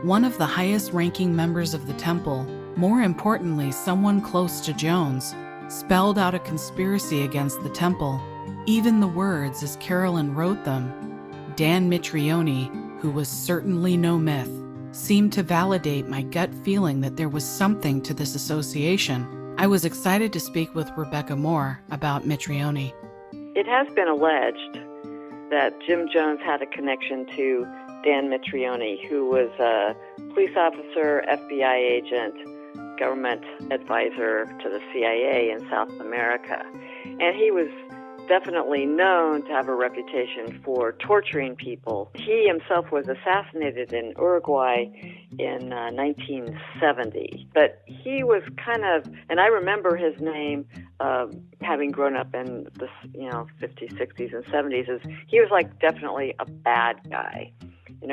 One of the highest-ranking members of the temple, more importantly, someone close to Jones, spelled out a conspiracy against the temple. Even the words, as Carolyn wrote them, Dan Mitrione, who was certainly no myth, seemed to validate my gut feeling that there was something to this association. I was excited to speak with Rebecca Moore about Mitrione. It has been alleged that Jim Jones had a connection to Dan Mitrione, who was a police officer, FBI agent, government advisor to the CIA in South America. And he was definitely known to have a reputation for torturing people. He himself was assassinated in Uruguay in 1970. But he was kind of, and I remember his name, having grown up in the 50s, 60s, and 70s, is he was like definitely a bad guy.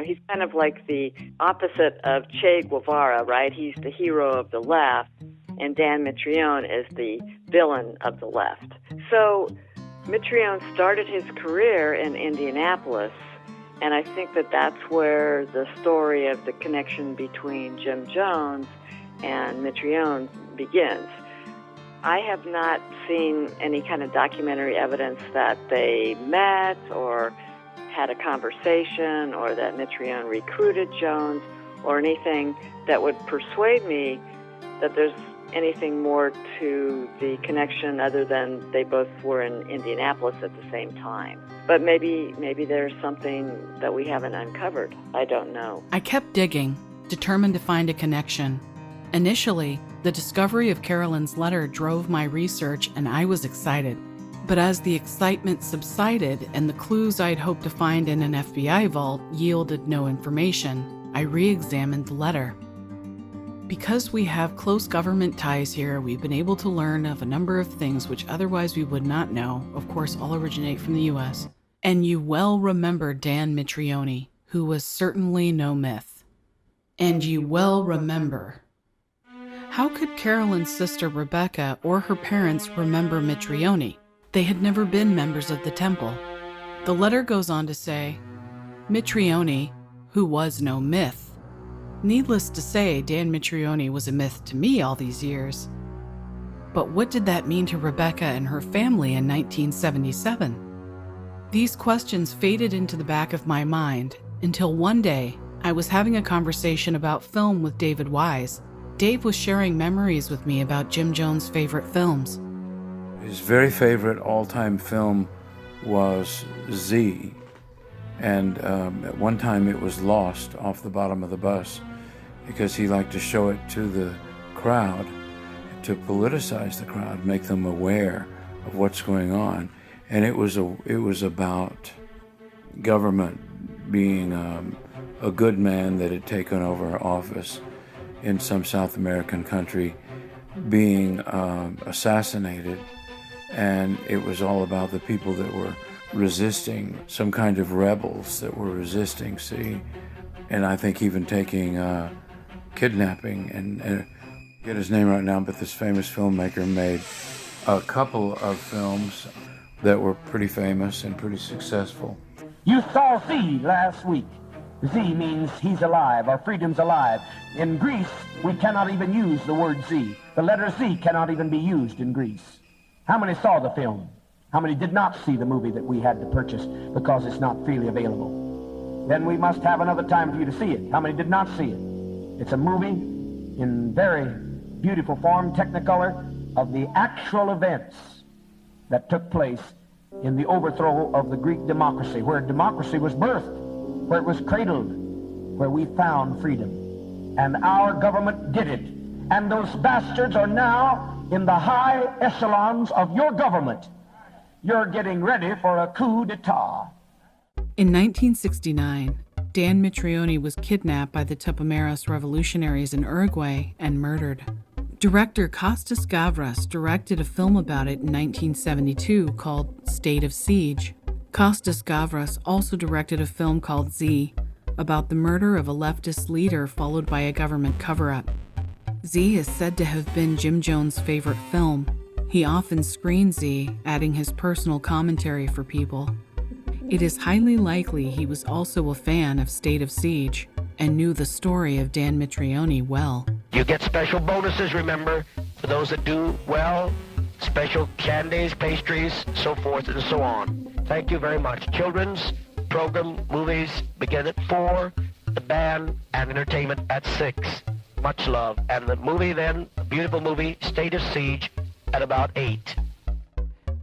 He's kind of like the opposite of Che Guevara, right? He's the hero of the left, and Dan Mitrione is the villain of the left. So Mitrione started his career in Indianapolis, and I think that that's where the story of the connection between Jim Jones and Mitrione begins. I have not seen any kind of documentary evidence that they met or had a conversation or that Mitrione recruited Jones or anything that would persuade me that there's anything more to the connection other than they both were in Indianapolis at the same time. But maybe there's something that we haven't uncovered. I don't know. I kept digging, determined to find a connection. Initially, the discovery of Carolyn's letter drove my research and I was excited. But as the excitement subsided and the clues I'd hoped to find in an FBI vault yielded no information, I re-examined the letter. Because we have close government ties here, we've been able to learn of a number of things which otherwise we would not know, of course all originate from the US. And you well remember Dan Mitrione, who was certainly no myth. And you well remember. How could Carolyn's sister Rebecca or her parents remember Mitrione? They had never been members of the temple. The letter goes on to say, Mitrione, who was no myth. Needless to say, Dan Mitrione was a myth to me all these years. But what did that mean to Rebecca and her family in 1977? These questions faded into the back of my mind until one day I was having a conversation about film with David Wise. Dave was sharing memories with me about Jim Jones' favorite films. His very favorite all-time film was Z. And at one time it was lost off the bottom of the bus because he liked to show it to the crowd, to politicize the crowd, make them aware of what's going on. And it was about government being a good man that had taken over office in some South American country, being assassinated. And it was all about the people that were resisting, some kind of rebels that were resisting, see? And I think even taking kidnapping, and get his name right now, but this famous filmmaker made a couple of films that were pretty famous and pretty successful. You saw Z last week. Z means he's alive, or freedom's alive. In Greece, we cannot even use the word Z. The letter Z cannot even be used in Greece. How many saw the film? How many did not see the movie that we had to purchase because it's not freely available? Then we must have another time for you to see it. How many did not see it? It's a movie in very beautiful form, Technicolor, of the actual events that took place in the overthrow of the Greek democracy, where democracy was birthed, where it was cradled, where we found freedom. And our government did it. And those bastards are now in the high echelons of your government. You're getting ready for a coup d'etat. In 1969, Dan Mitrione was kidnapped by the Tupamaros revolutionaries in Uruguay and murdered. Director Costas Gavras directed a film about it in 1972 called State of Siege. Costas Gavras also directed a film called Z, about the murder of a leftist leader followed by a government cover-up. Z is said to have been Jim Jones' favorite film. He often screened Z, adding his personal commentary for people. It is highly likely he was also a fan of State of Siege and knew the story of Dan Mitrione well. You get special bonuses, remember, for those that do well, special candies, pastries, so forth and so on. Thank you very much. Children's program movies begin at 4, the band and entertainment at 6. Much love. And the movie then, a beautiful movie, State of Siege, at about 8.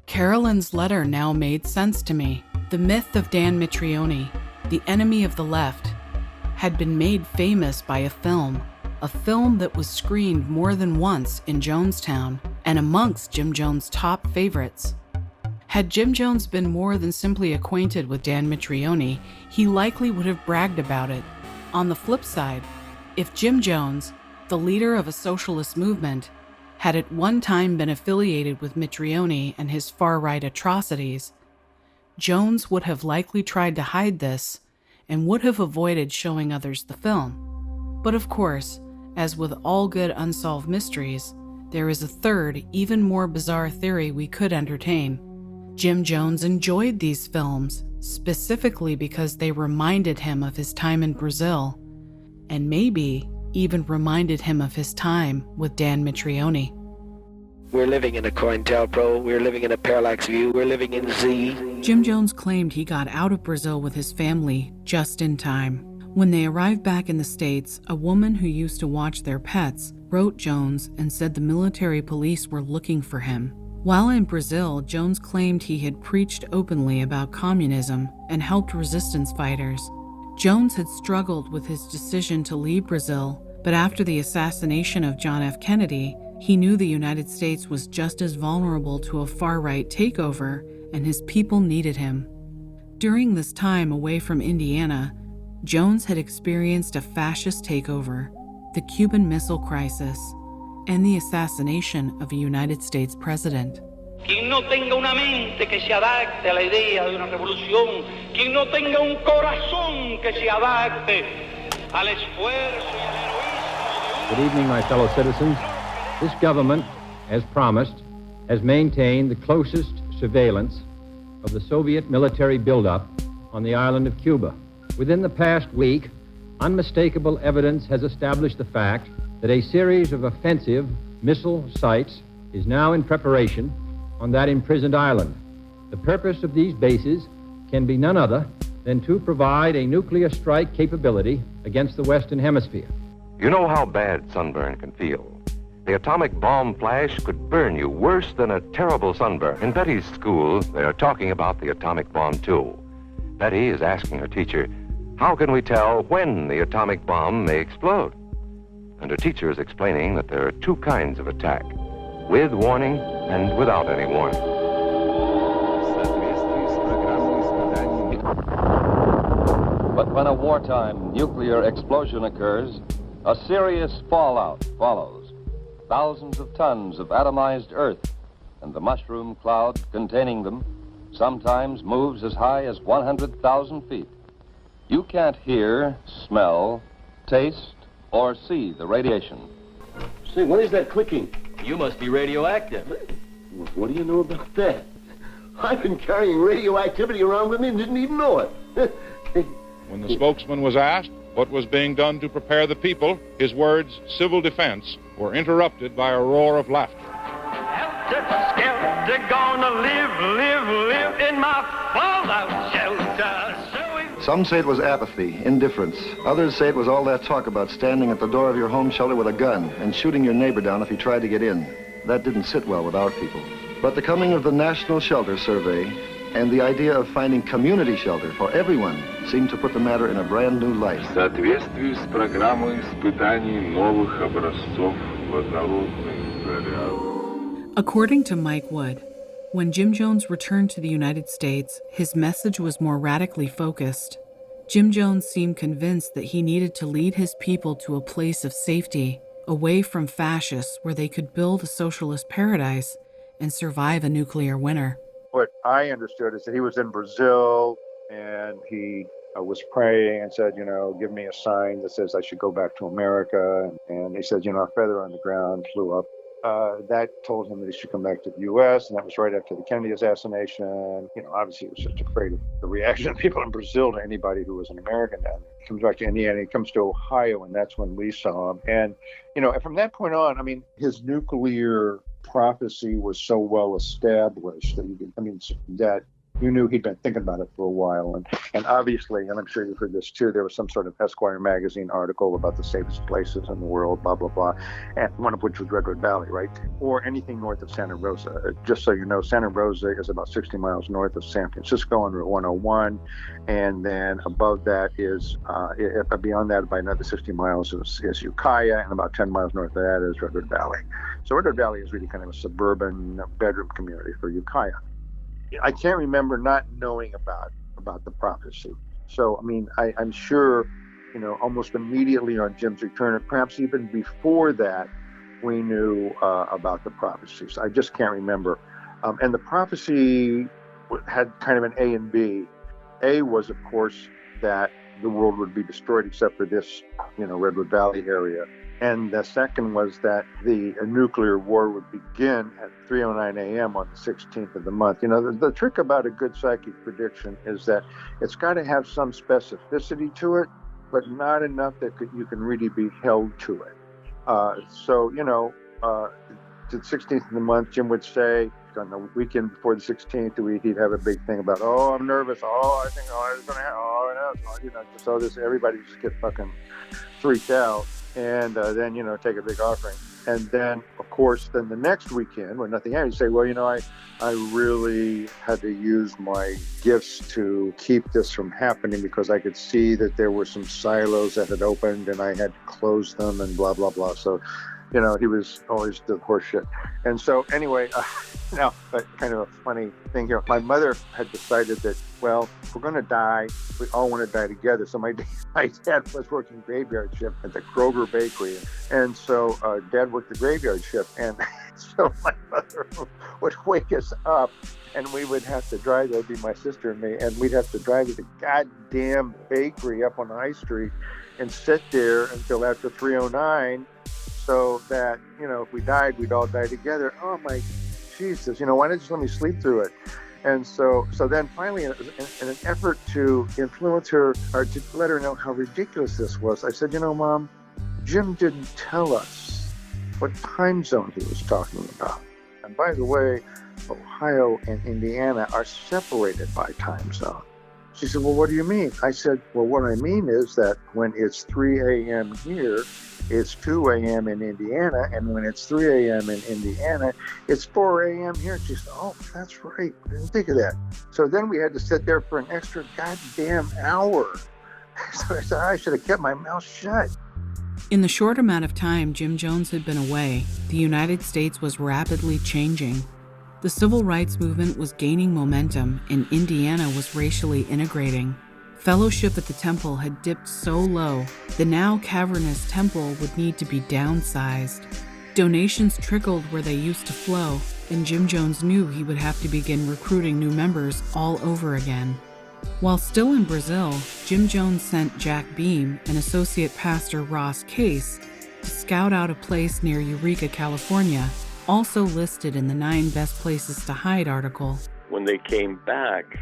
Carolyn's letter now made sense to me. The myth of Dan Mitrione, the enemy of the left, had been made famous by a film, a film that was screened more than once in Jonestown and amongst Jim Jones' top favorites. Had Jim Jones been more than simply acquainted with Dan Mitrione, he likely would have bragged about it. On the flip side, if Jim Jones, the leader of a socialist movement, had at one time been affiliated with Mitrione and his far-right atrocities, Jones would have likely tried to hide this and would have avoided showing others the film. But of course, as with all good unsolved mysteries, there is a third, even more bizarre theory we could entertain. Jim Jones enjoyed these films specifically because they reminded him of his time in Brazil, and maybe even reminded him of his time with Dan Mitrione. We're living in a COINTELPRO, we're living in a parallax view, we're living in Z. Jim Jones claimed he got out of Brazil with his family just in time. When they arrived back in the States, a woman who used to watch their pets wrote Jones and said the military police were looking for him. While in Brazil, Jones claimed he had preached openly about communism and helped resistance fighters. Jones had struggled with his decision to leave Brazil, but after the assassination of John F. Kennedy, he knew the United States was just as vulnerable to a far-right takeover, and his people needed him. During this time away from Indiana, Jones had experienced a fascist takeover, the Cuban Missile Crisis, and the assassination of a United States president. Quien no tenga una mente que se adapte a la idea de una revolución, quien no tenga un corazón que se adapte al esfuerzo y al heroísmo. Good evening, my fellow citizens. This government, as promised, has maintained the closest surveillance of the Soviet military buildup on the island of Cuba. Within the past week, unmistakable evidence has established the fact that a series of offensive missile sites is now in preparation on that imprisoned island. The purpose of these bases can be none other than to provide a nuclear strike capability against the Western Hemisphere. You know how bad sunburn can feel. The atomic bomb flash could burn you worse than a terrible sunburn. In Betty's school, they are talking about the atomic bomb, too. Betty is asking her teacher, how can we tell when the atomic bomb may explode? And her teacher is explaining that there are two kinds of attack, with warning and without any warning. But when a wartime nuclear explosion occurs, a serious fallout follows. Thousands of tons of atomized earth and the mushroom cloud containing them sometimes moves as high as 100,000 feet. You can't hear, smell, taste, or see the radiation. Say, what is that clicking? You must be radioactive. Well, what do you know about that? I've been carrying radioactivity around with me and didn't even know it. When the spokesman was asked what was being done to prepare the people, his words, civil defense, were interrupted by a roar of laughter. Helter-skelter, gonna live in my fallout shelter. Some say it was apathy, indifference. Others say it was all that talk about standing at the door of your home shelter with a gun and shooting your neighbor down if he tried to get in. That didn't sit well with our people. But the coming of the National Shelter Survey and the idea of finding community shelter for everyone seemed to put the matter in a brand new light. В соответствии с программой испытаний новых образцов водородных зарядов. According to Mike Wood, when Jim Jones returned to the United States, his message was more radically focused. Jim Jones seemed convinced that he needed to lead his people to a place of safety, away from fascists where they could build a socialist paradise and survive a nuclear winter. What I understood is that he was in Brazil and he was praying and said, give me a sign that says I should go back to America. And he said, a feather on the ground flew up. That told him that he should come back to the U.S., and that was right after the Kennedy assassination. Obviously he was just afraid of the reaction of people in Brazil to anybody who was an American down there. He comes back to Indiana, he comes to Ohio, and that's when we saw him. And, from that point on, his nuclear prophecy was so well established that that you knew he'd been thinking about it for a while. And obviously, and I'm sure you've heard this too, there was some sort of Esquire magazine article about the safest places in the world, blah, blah, blah, and one of which was Redwood Valley, right? Or anything north of Santa Rosa. Just so you know, Santa Rosa is about 60 miles north of San Francisco on Route 101, and then above that is, beyond that, by another 60 miles is Ukiah, and about 10 miles north of that is Redwood Valley. So Redwood Valley is really kind of a suburban bedroom community for Ukiah. I can't remember not knowing about the prophecy. So, I mean, I'm sure, almost immediately on Jim's return, or perhaps even before that, we knew about the prophecies. I just can't remember. And the prophecy had kind of an A and B. A was, of course, that the world would be destroyed except for this, Redwood Valley area. And the second was that the nuclear war would begin at 3:09 a.m. on the 16th of the month. The trick about a good psychic prediction is that it's got to have some specificity to it, but not enough that you can really be held to it. The 16th of the month, Jim would say, on the weekend before the 16th, he'd have a big thing about, I'm nervous, I think, it's going to happen, so everybody just get fucking freaked out. And then, take a big offering. And then, of course, then the next weekend when nothing happened, you say, well, I really had to use my gifts to keep this from happening because I could see that there were some silos that had opened and I had to close them and blah, blah, blah. So, he was always the horse shit. And so anyway, now, kind of a funny thing here. My mother had decided that, well, if we're going to die, we all want to die together. So my dad was working graveyard shift at the Kroger Bakery. And so Dad worked the graveyard shift. And so my mother would wake us up and we would have to drive. That would be my sister and me. And we'd have to drive to the goddamn bakery up on High Street and sit there until after 3:09 so that, if we died, we'd all die together. Oh, my Jesus, why not just let me sleep through it? And so then finally, in an effort to influence her or to let her know how ridiculous this was, I said, Mom, Jim didn't tell us what time zone he was talking about. And by the way, Ohio and Indiana are separated by time zone. She said, well, what do you mean? I said, well, what I mean is that when it's 3 a.m. here, it's 2 a.m. in Indiana, and when it's 3 a.m. in Indiana, it's 4 a.m. here. She said, oh, that's right. I didn't think of that. So then we had to sit there for an extra goddamn hour. So I said, I should have kept my mouth shut. In the short amount of time Jim Jones had been away, the United States was rapidly changing. The civil rights movement was gaining momentum, and Indiana was racially integrating. Fellowship at the temple had dipped so low, the now cavernous temple would need to be downsized. Donations trickled where they used to flow, and Jim Jones knew he would have to begin recruiting new members all over again. While still in Brazil, Jim Jones sent Jack Beam and associate pastor Ross Case to scout out a place near Eureka, California, also listed in the 9 Best Places to Hide article. When they came back,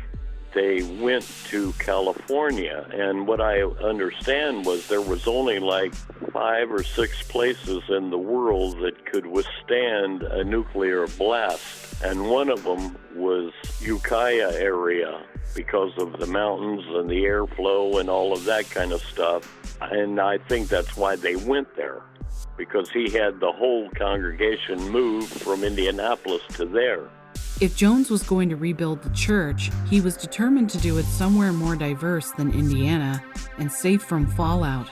they went to California, and what I understand was there was only like 5 or 6 places in the world that could withstand a nuclear blast, and one of them was Ukiah area because of the mountains and the airflow and all of that kind of stuff, and I think that's why they went there, because he had the whole congregation move from Indianapolis to there. If Jones was going to rebuild the church, he was determined to do it somewhere more diverse than Indiana and safe from fallout.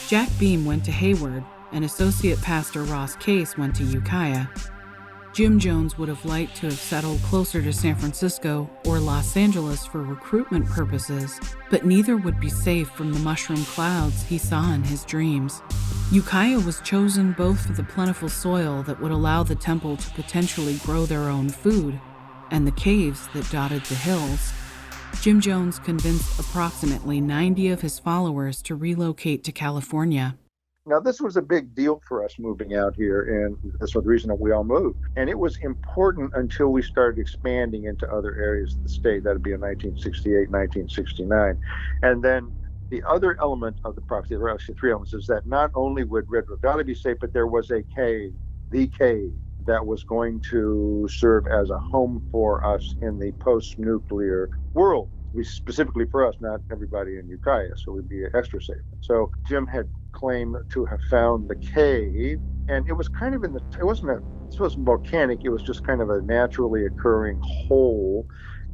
Jack Beam went to Hayward, and associate pastor Ross Case went to Ukiah. Jim Jones would have liked to have settled closer to San Francisco or Los Angeles for recruitment purposes, but neither would be safe from the mushroom clouds he saw in his dreams. Ukiah was chosen both for the plentiful soil that would allow the temple to potentially grow their own food, and the caves that dotted the hills. Jim Jones convinced approximately 90 of his followers to relocate to California. Now, this was a big deal for us moving out here, and that's the reason that we all moved. And it was important until we started expanding into other areas of the state. That would be in 1968, 1969. And then the other element of the prophecy, there are actually 3 elements, is that not only would Redwood Valley be safe, but there was a cave, the cave, that was going to serve as a home for us in the post-nuclear world. Specifically for us, not everybody in Ukiah, so we'd be extra safe. So Jim had claimed to have found the cave, and it was kind of it wasn't volcanic, it was just kind of a naturally occurring hole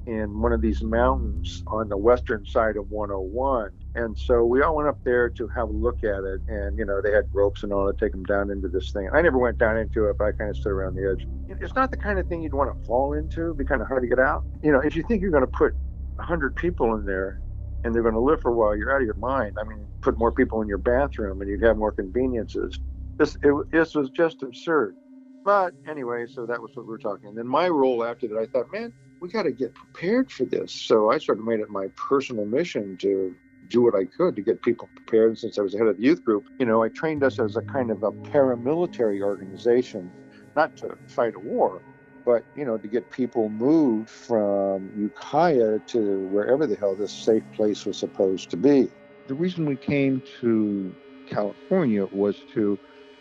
in one of these mountains on the western side of 101. And so we all went up there to have a look at it, and they had ropes and all to take them down into this thing. I never went down into it, but I kind of stood around the edge. It's not the kind of thing you'd want to fall into. It'd be kind of hard to get out. If you think you're going to put 100 people in there and they're going to live for a while, you're out of your mind. I mean, put more people in your bathroom and you'd have more conveniences. This was just absurd. But anyway, so that was what we were talking. And then my role after that, I thought, man, we got to get prepared for this. So I sort of made it my personal mission to do what I could to get people prepared. And since I was the head of the youth group, I trained us as a kind of a paramilitary organization, not to fight a war, but, to get people moved from Ukiah to wherever the hell this safe place was supposed to be. The reason we came to California was to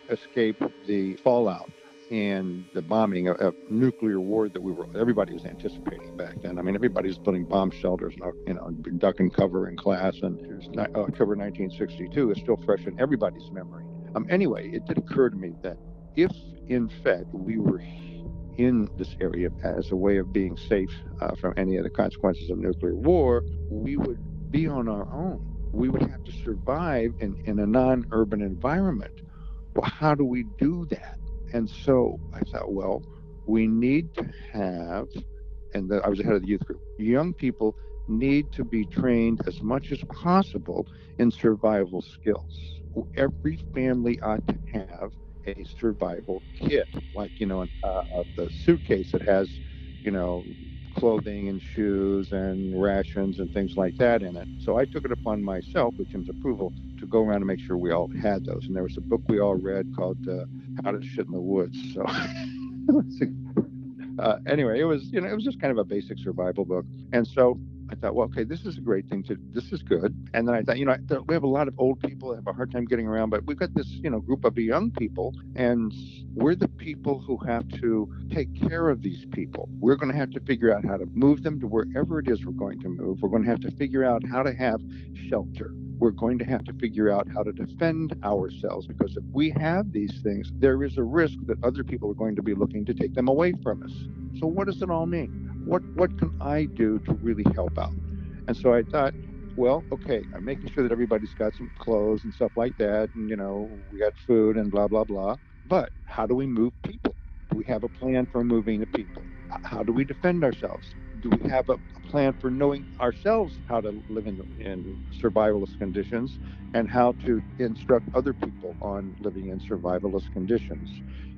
escape the fallout and the bombing of nuclear war that everybody was anticipating back then. I mean, everybody was building bomb shelters, duck and cover in class, and October 1962 is still fresh in everybody's memory. Anyway, it did occur to me that if, in fact, we were in this area as a way of being safe from any of the consequences of nuclear war, we would be on our own. We would have to survive in a non-urban environment. Well, how do we do that? And so I thought, well, we need to have, I was the head of the youth group, young people need to be trained as much as possible in survival skills. Every family ought to have a survival kit, like, the suitcase that has, clothing and shoes and rations and things like that in it. So I took it upon myself, with Jim's approval, to go around and make sure we all had those. And there was a book we all read called How to Shit in the Woods. So anyway, it was just kind of a basic survival book. And so I thought, well, okay, this is a great thing this is good. And then I thought, we have a lot of old people that have a hard time getting around, but we've got this, group of young people, and we're the people who have to take care of these people. We're going to have to figure out how to move them to wherever it is we're going to move. We're going to have to figure out how to have shelter. We're going to have to figure out how to defend ourselves, because if we have these things, there is a risk that other people are going to be looking to take them away from us. So what does it all mean? What can I do to really help out? And so I thought, well, okay, I'm making sure that everybody's got some clothes and stuff like that, and, we got food and blah, blah, blah. But how do we move people? Do we have a plan for moving the people? How do we defend ourselves? Do we have a plan for knowing ourselves how to live in survivalist conditions, and how to instruct other people on living in survivalist conditions?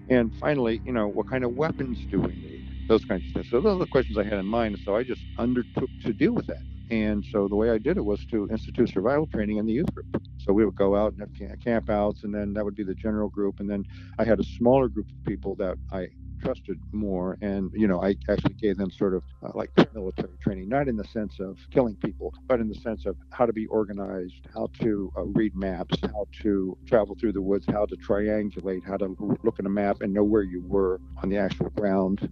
And finally, what kind of weapons do we need? Those kinds of things. So those are the questions I had in mind. So I just undertook to deal with that. And so the way I did it was to institute survival training in the youth group. So we would go out and have camp outs, and then that would be the general group. And then I had a smaller group of people that I trusted more, and I actually gave them sort of like military training, not in the sense of killing people, but in the sense of how to be organized, how to read maps, how to travel through the woods, how to triangulate, how to look at a map and know where you were on the actual ground,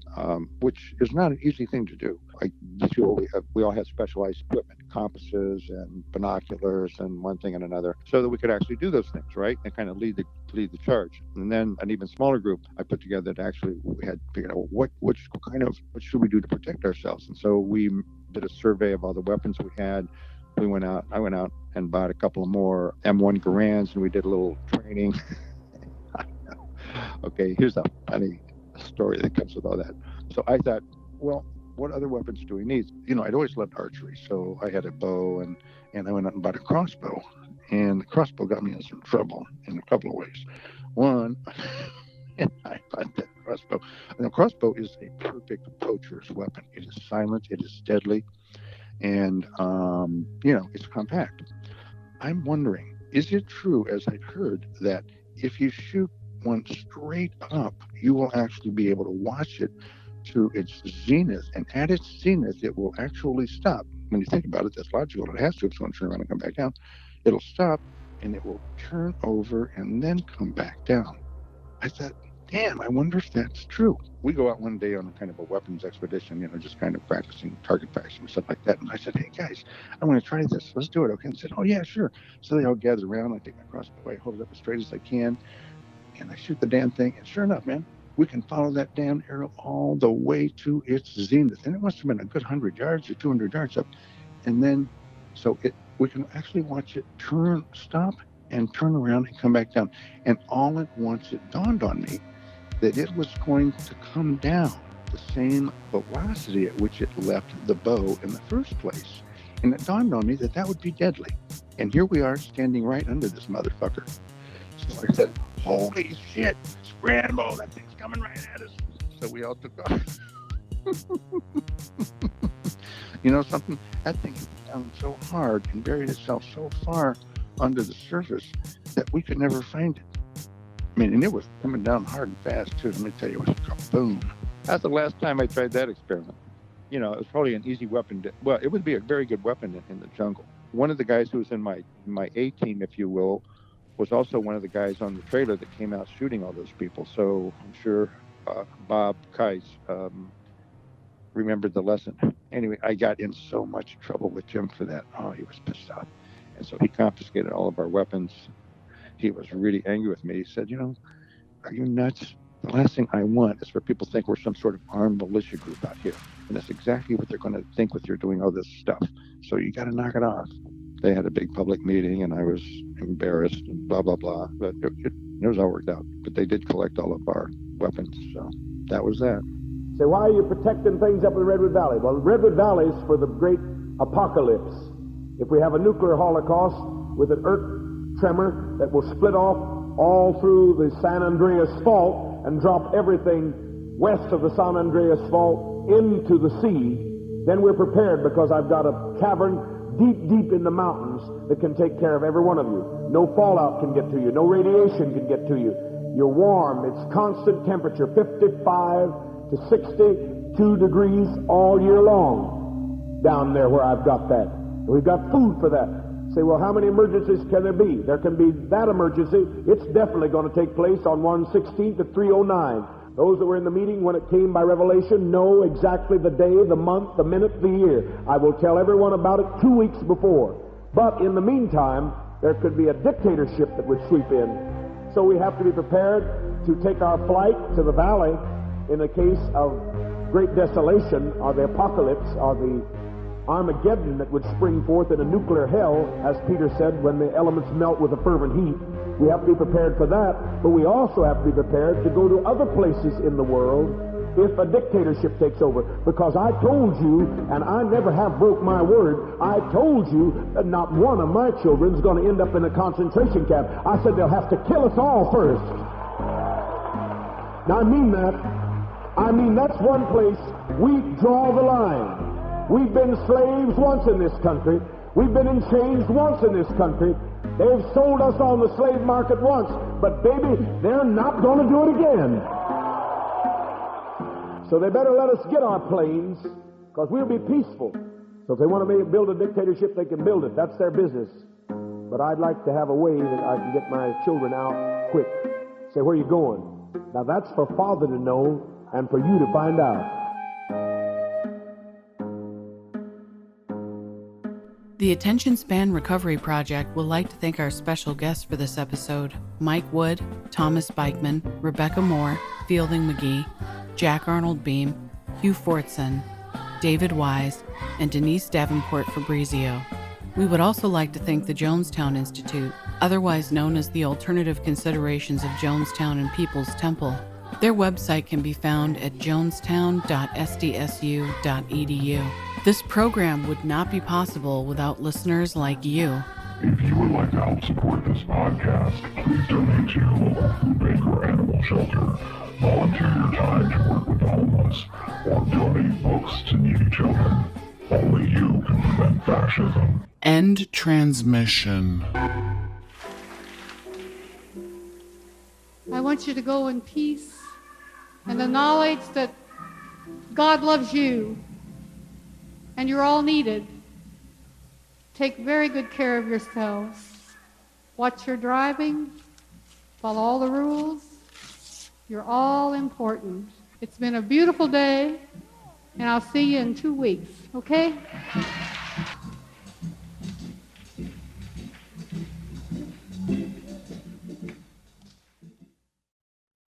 which is not an easy thing to do. We all had specialized equipment, compasses and binoculars and one thing and another, so that we could actually do those things, right, and kind of lead the charge. And then an even smaller group I put together to actually, we had figured out what should we do to protect ourselves. And so we did a survey of all the weapons we had. I went out and bought a couple of more M1 Garands, and we did a little training. Okay, here's a funny story that comes with all that. So I thought, well, what other weapons do we need? I'd always loved archery, so I had a bow, and I went out and bought a crossbow. And the crossbow got me in some trouble in a couple of ways. One, and I bought that crossbow. And the crossbow is a perfect poacher's weapon. It is silent, it is deadly, and it's compact. I'm wondering, is it true, as I've heard, that if you shoot one straight up, you will actually be able to watch it to its zenith, and at its zenith it will actually stop. When you think about it, that's logical. It has to. It's going to turn around and come back down. It'll stop, and it will turn over and then come back down. I thought, damn, I wonder if that's true. We go out one day on a kind of a weapons expedition, just kind of practicing target practice and stuff like that. And I said, hey, guys, I want to try this. Let's do it, okay? And said, oh, yeah, sure. So they all gather around. I take my crossbow, I hold it up as straight as I can, and I shoot the damn thing. And sure enough, man, we can follow that damn arrow all the way to its zenith. And it must have been a good 100 yards or 200 yards up. And then, we can actually watch it stop and turn around and come back down. And all at once, it dawned on me that it was going to come down the same velocity at which it left the bow in the first place. And it dawned on me that that would be deadly. And here we are standing right under this motherfucker. So I said, holy shit, scramble, that thing's coming right at us. So we all took off. You know something? That thing went down so hard and buried itself so far under the surface that we could never find it. I mean, and it was coming down hard and fast, too. Let me tell you, it was kaboom. That's the last time I tried that experiment. It was probably an easy weapon. Well, it would be a very good weapon in the jungle. One of the guys who was in my A-team, if you will, was also one of the guys on the trailer that came out shooting all those people. So I'm sure Bob Kais remembered the lesson. Anyway, I got in so much trouble with Jim for that. Oh, he was pissed off. And so he confiscated all of our weapons. He was really angry with me. He said, are you nuts? The last thing I want is for people to think we're some sort of armed militia group out here. And that's exactly what they're going to think with you're doing all this stuff. So you got to knock it off. They had a big public meeting, and I was embarrassed and blah, blah, blah. But it was all worked out. But they did collect all of our weapons. So that was that. Say, why are you protecting things up in the Redwood Valley? Well, Redwood Valley is for the great apocalypse. If we have a nuclear holocaust with an earth tremor that will split off all through the San Andreas Fault and drop everything west of the San Andreas Fault into the sea, then we're prepared, because I've got a cavern deep in the mountains that can take care of every one of you. No fallout can get to you. No radiation can get to you. You're warm. It's constant temperature, 55 to 62 degrees all year long down there where I've got that. And we've got food for that. Say, well, how many emergencies can there be? There can be that emergency. It's definitely going to take place on 1/16 at 3:09. Those that were in the meeting when it came by revelation know exactly the day, the month, the minute, the year. I will tell everyone about it 2 weeks before. But in the meantime, there could be a dictatorship that would sweep in. So we have to be prepared to take our flight to the valley in the case of great desolation or the apocalypse or the Armageddon that would spring forth in a nuclear hell, as Peter said, when the elements melt with a fervent heat. We have to be prepared for that, but we also have to be prepared to go to other places in the world if a dictatorship takes over. Because I told you, and I never have broke my word, I told you that not one of my children is going to end up in a concentration camp. I said they'll have to kill us all first. Now I mean that. I mean, that's one place we draw the line. We've been slaves once in this country. We've been in chains once in this country. They've sold us on the slave market once, but baby, they're not going to do it again. So they better let us get our planes, because we'll be peaceful. So if they want to build a dictatorship, they can build it. That's their business. But I'd like to have a way that I can get my children out quick. Say, where are you going? Now that's for Father to know and for you to find out. The Attention Span Recovery Project would like to thank our special guests for this episode: Mike Wood, Thomas Bikeman, Rebecca Moore, Fielding McGee, Jack Arnold Beam, Hugh Fortson, David Wise, and Denise Davenport Fabrizio. We would also like to thank the Jonestown Institute, otherwise known as the Alternative Considerations of Jonestown and People's Temple. Their website can be found at jonestown.sdsu.edu. This program would not be possible without listeners like you. If you would like to help support this podcast, please donate to your local food bank or animal shelter, volunteer your time to work with the homeless, or donate books to needy children. Only you can prevent fascism. End transmission. I want you to go in peace and the knowledge that God loves you and you're all needed. Take very good care of yourselves. Watch your driving. Follow all the rules. You're all important. It's been a beautiful day, and I'll see you in 2 weeks, okay?